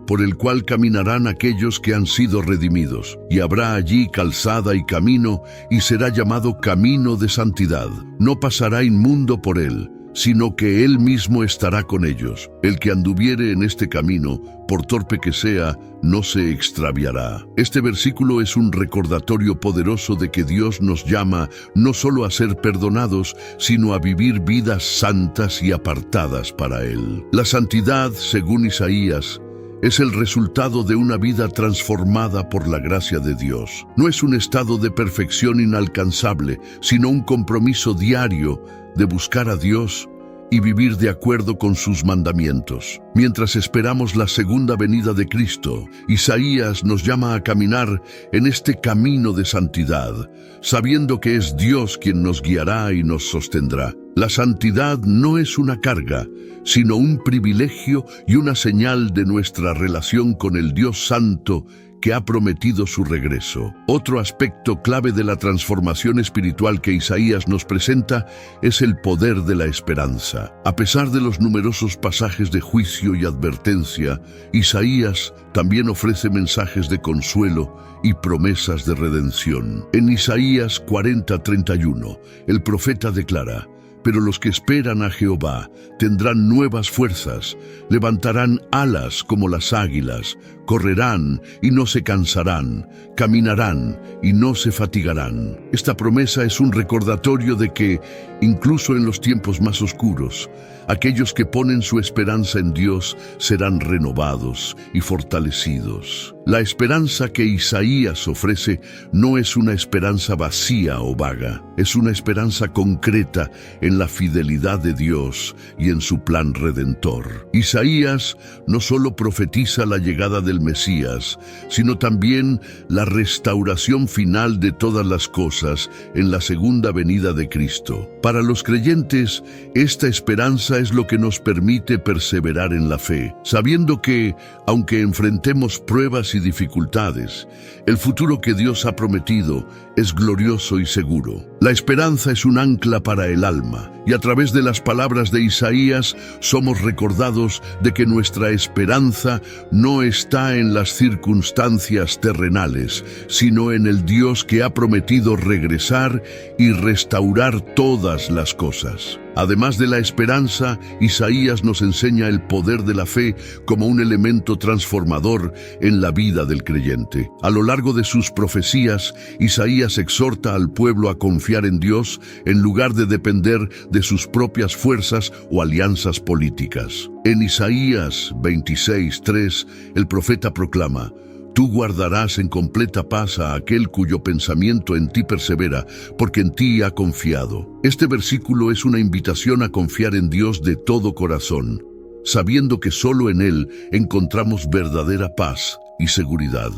por el cual caminarán aquellos que han sido redimidos, y habrá allí calzada y camino, y será llamado camino de santidad. No pasará inmundo por él, sino que él mismo estará con ellos. El que anduviere en este camino, por torpe que sea, no se extraviará. Este versículo es un recordatorio poderoso de que Dios nos llama no solo a ser perdonados, sino a vivir vidas santas y apartadas para Él. La santidad, según Isaías, es el resultado de una vida transformada por la gracia de Dios. No es un estado de perfección inalcanzable, sino un compromiso diario de buscar a Dios y vivir de acuerdo con sus mandamientos. Mientras esperamos la segunda venida de Cristo, Isaías nos llama a caminar en este camino de santidad, sabiendo que es Dios quien nos guiará y nos sostendrá. La santidad no es una carga, sino un privilegio y una señal de nuestra relación con el Dios Santo que ha prometido su regreso. Otro aspecto clave de la transformación espiritual que Isaías nos presenta es el poder de la esperanza. A pesar de los numerosos pasajes de juicio y advertencia, Isaías también ofrece mensajes de consuelo y promesas de redención. En Isaías 40:31, el profeta declara: pero los que esperan a Jehová tendrán nuevas fuerzas, levantarán alas como las águilas, correrán y no se cansarán, caminarán y no se fatigarán. Esta promesa es un recordatorio de que, incluso en los tiempos más oscuros, aquellos que ponen su esperanza en Dios serán renovados y fortalecidos. La esperanza que Isaías ofrece no es una esperanza vacía o vaga, es una esperanza concreta en la fidelidad de Dios y en su plan redentor. Isaías no solo profetiza la llegada del Mesías, sino también la restauración final de todas las cosas en la segunda venida de Cristo. Para los creyentes, esta esperanza es lo que nos permite perseverar en la fe, sabiendo que, aunque enfrentemos pruebas y y dificultades, el futuro que Dios ha prometido es glorioso y seguro. La esperanza es un ancla para el alma, y a través de las palabras de Isaías somos recordados de que nuestra esperanza no está en las circunstancias terrenales, sino en el Dios que ha prometido regresar y restaurar todas las cosas. Además de la esperanza, Isaías nos enseña el poder de la fe como un elemento transformador en la vida del creyente. A lo largo de sus profecías, Isaías exhorta al pueblo a confiar en Dios en lugar de depender de sus propias fuerzas o alianzas políticas. En Isaías 26:3, el profeta proclama: Tú guardarás en completa paz a aquel cuyo pensamiento en ti persevera, porque en ti ha confiado. Este versículo es una invitación a confiar en Dios de todo corazón, sabiendo que solo en Él encontramos verdadera paz y seguridad.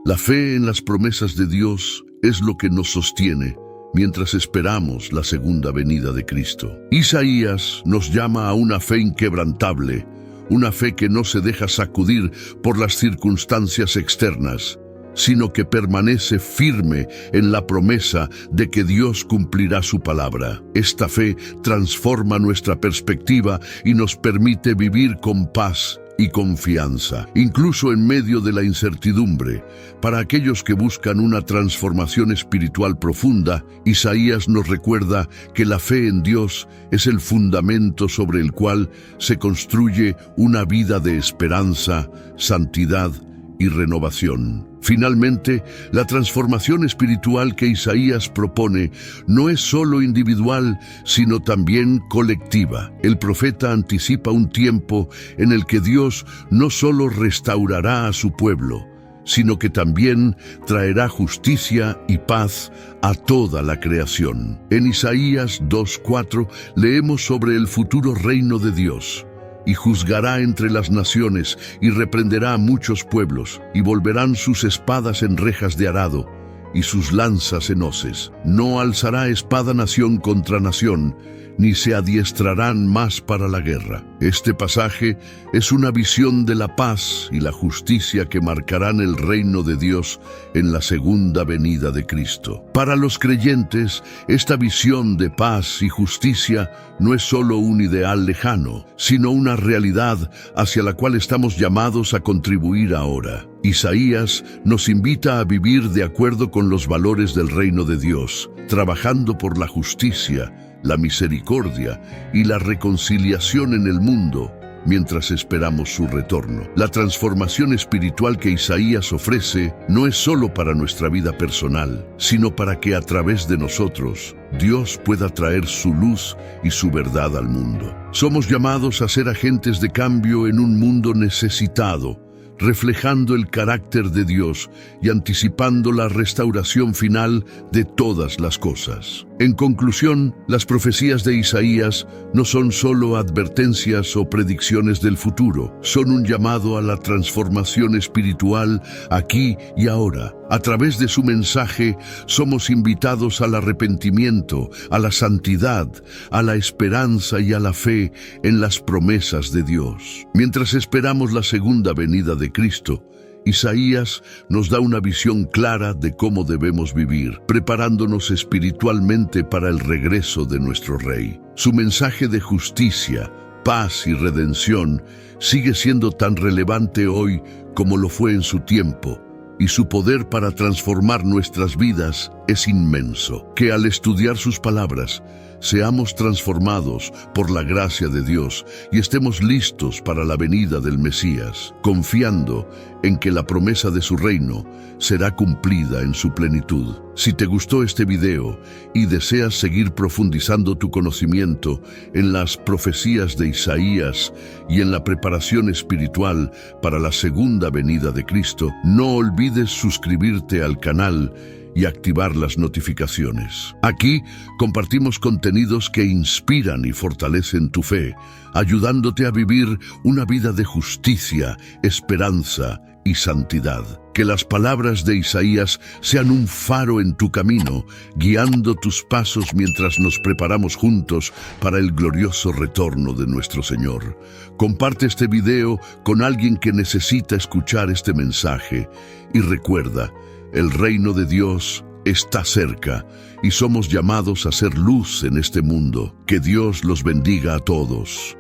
La fe en las promesas de Dios es lo que nos sostiene mientras esperamos la segunda venida de Cristo. Isaías nos llama a una fe inquebrantable, una fe que no se deja sacudir por las circunstancias externas, sino que permanece firme en la promesa de que Dios cumplirá su palabra. Esta fe transforma nuestra perspectiva y nos permite vivir con paz y confianza, incluso en medio de la incertidumbre. Para aquellos que buscan una transformación espiritual profunda, Isaías nos recuerda que la fe en Dios es el fundamento sobre el cual se construye una vida de esperanza, santidad y renovación. Finalmente, la transformación espiritual que Isaías propone no es solo individual, sino también colectiva. El profeta anticipa un tiempo en el que Dios no solo restaurará a su pueblo, sino que también traerá justicia y paz a toda la creación. En Isaías 2:4 leemos sobre el futuro reino de Dios. Y juzgará entre las naciones, y reprenderá a muchos pueblos, y volverán sus espadas en rejas de arado, y sus lanzas en hoces. No alzará espada nación contra nación, ni se adiestrarán más para la guerra. Este pasaje es una visión de la paz y la justicia que marcarán el reino de Dios en la segunda venida de Cristo. Para los creyentes, esta visión de paz y justicia no es solo un ideal lejano, sino una realidad hacia la cual estamos llamados a contribuir ahora. Isaías nos invita a vivir de acuerdo con los valores del reino de Dios, trabajando por la justicia, la misericordia y la reconciliación en el mundo, mientras esperamos su retorno. La transformación espiritual que Isaías ofrece no es solo para nuestra vida personal, sino para que a través de nosotros, Dios pueda traer su luz y su verdad al mundo. Somos llamados a ser agentes de cambio en un mundo necesitado, reflejando el carácter de Dios y anticipando la restauración final de todas las cosas. En conclusión, las profecías de Isaías no son solo advertencias o predicciones del futuro, son un llamado a la transformación espiritual aquí y ahora. A través de su mensaje, somos invitados al arrepentimiento, a la santidad, a la esperanza y a la fe en las promesas de Dios. Mientras esperamos la segunda venida de Cristo, Isaías nos da una visión clara de cómo debemos vivir, preparándonos espiritualmente para el regreso de nuestro Rey. Su mensaje de justicia, paz y redención sigue siendo tan relevante hoy como lo fue en su tiempo, y su poder para transformar nuestras vidas es inmenso. Que al estudiar sus palabras, seamos transformados por la gracia de Dios y estemos listos para la venida del Mesías, confiando en que la promesa de su reino será cumplida en su plenitud. Si te gustó este video y deseas seguir profundizando tu conocimiento en las profecías de Isaías y en la preparación espiritual para la segunda venida de Cristo, no olvides suscribirte al canal y activar las notificaciones. Aquí compartimos contenidos que inspiran y fortalecen tu fe, ayudándote a vivir una vida de justicia, esperanza y santidad. Que las palabras de Isaías sean un faro en tu camino, guiando tus pasos mientras nos preparamos juntos para el glorioso retorno de nuestro Señor. Comparte este video con alguien que necesita escuchar este mensaje y recuerda, el reino de Dios está cerca y somos llamados a ser luz en este mundo. Que Dios los bendiga a todos.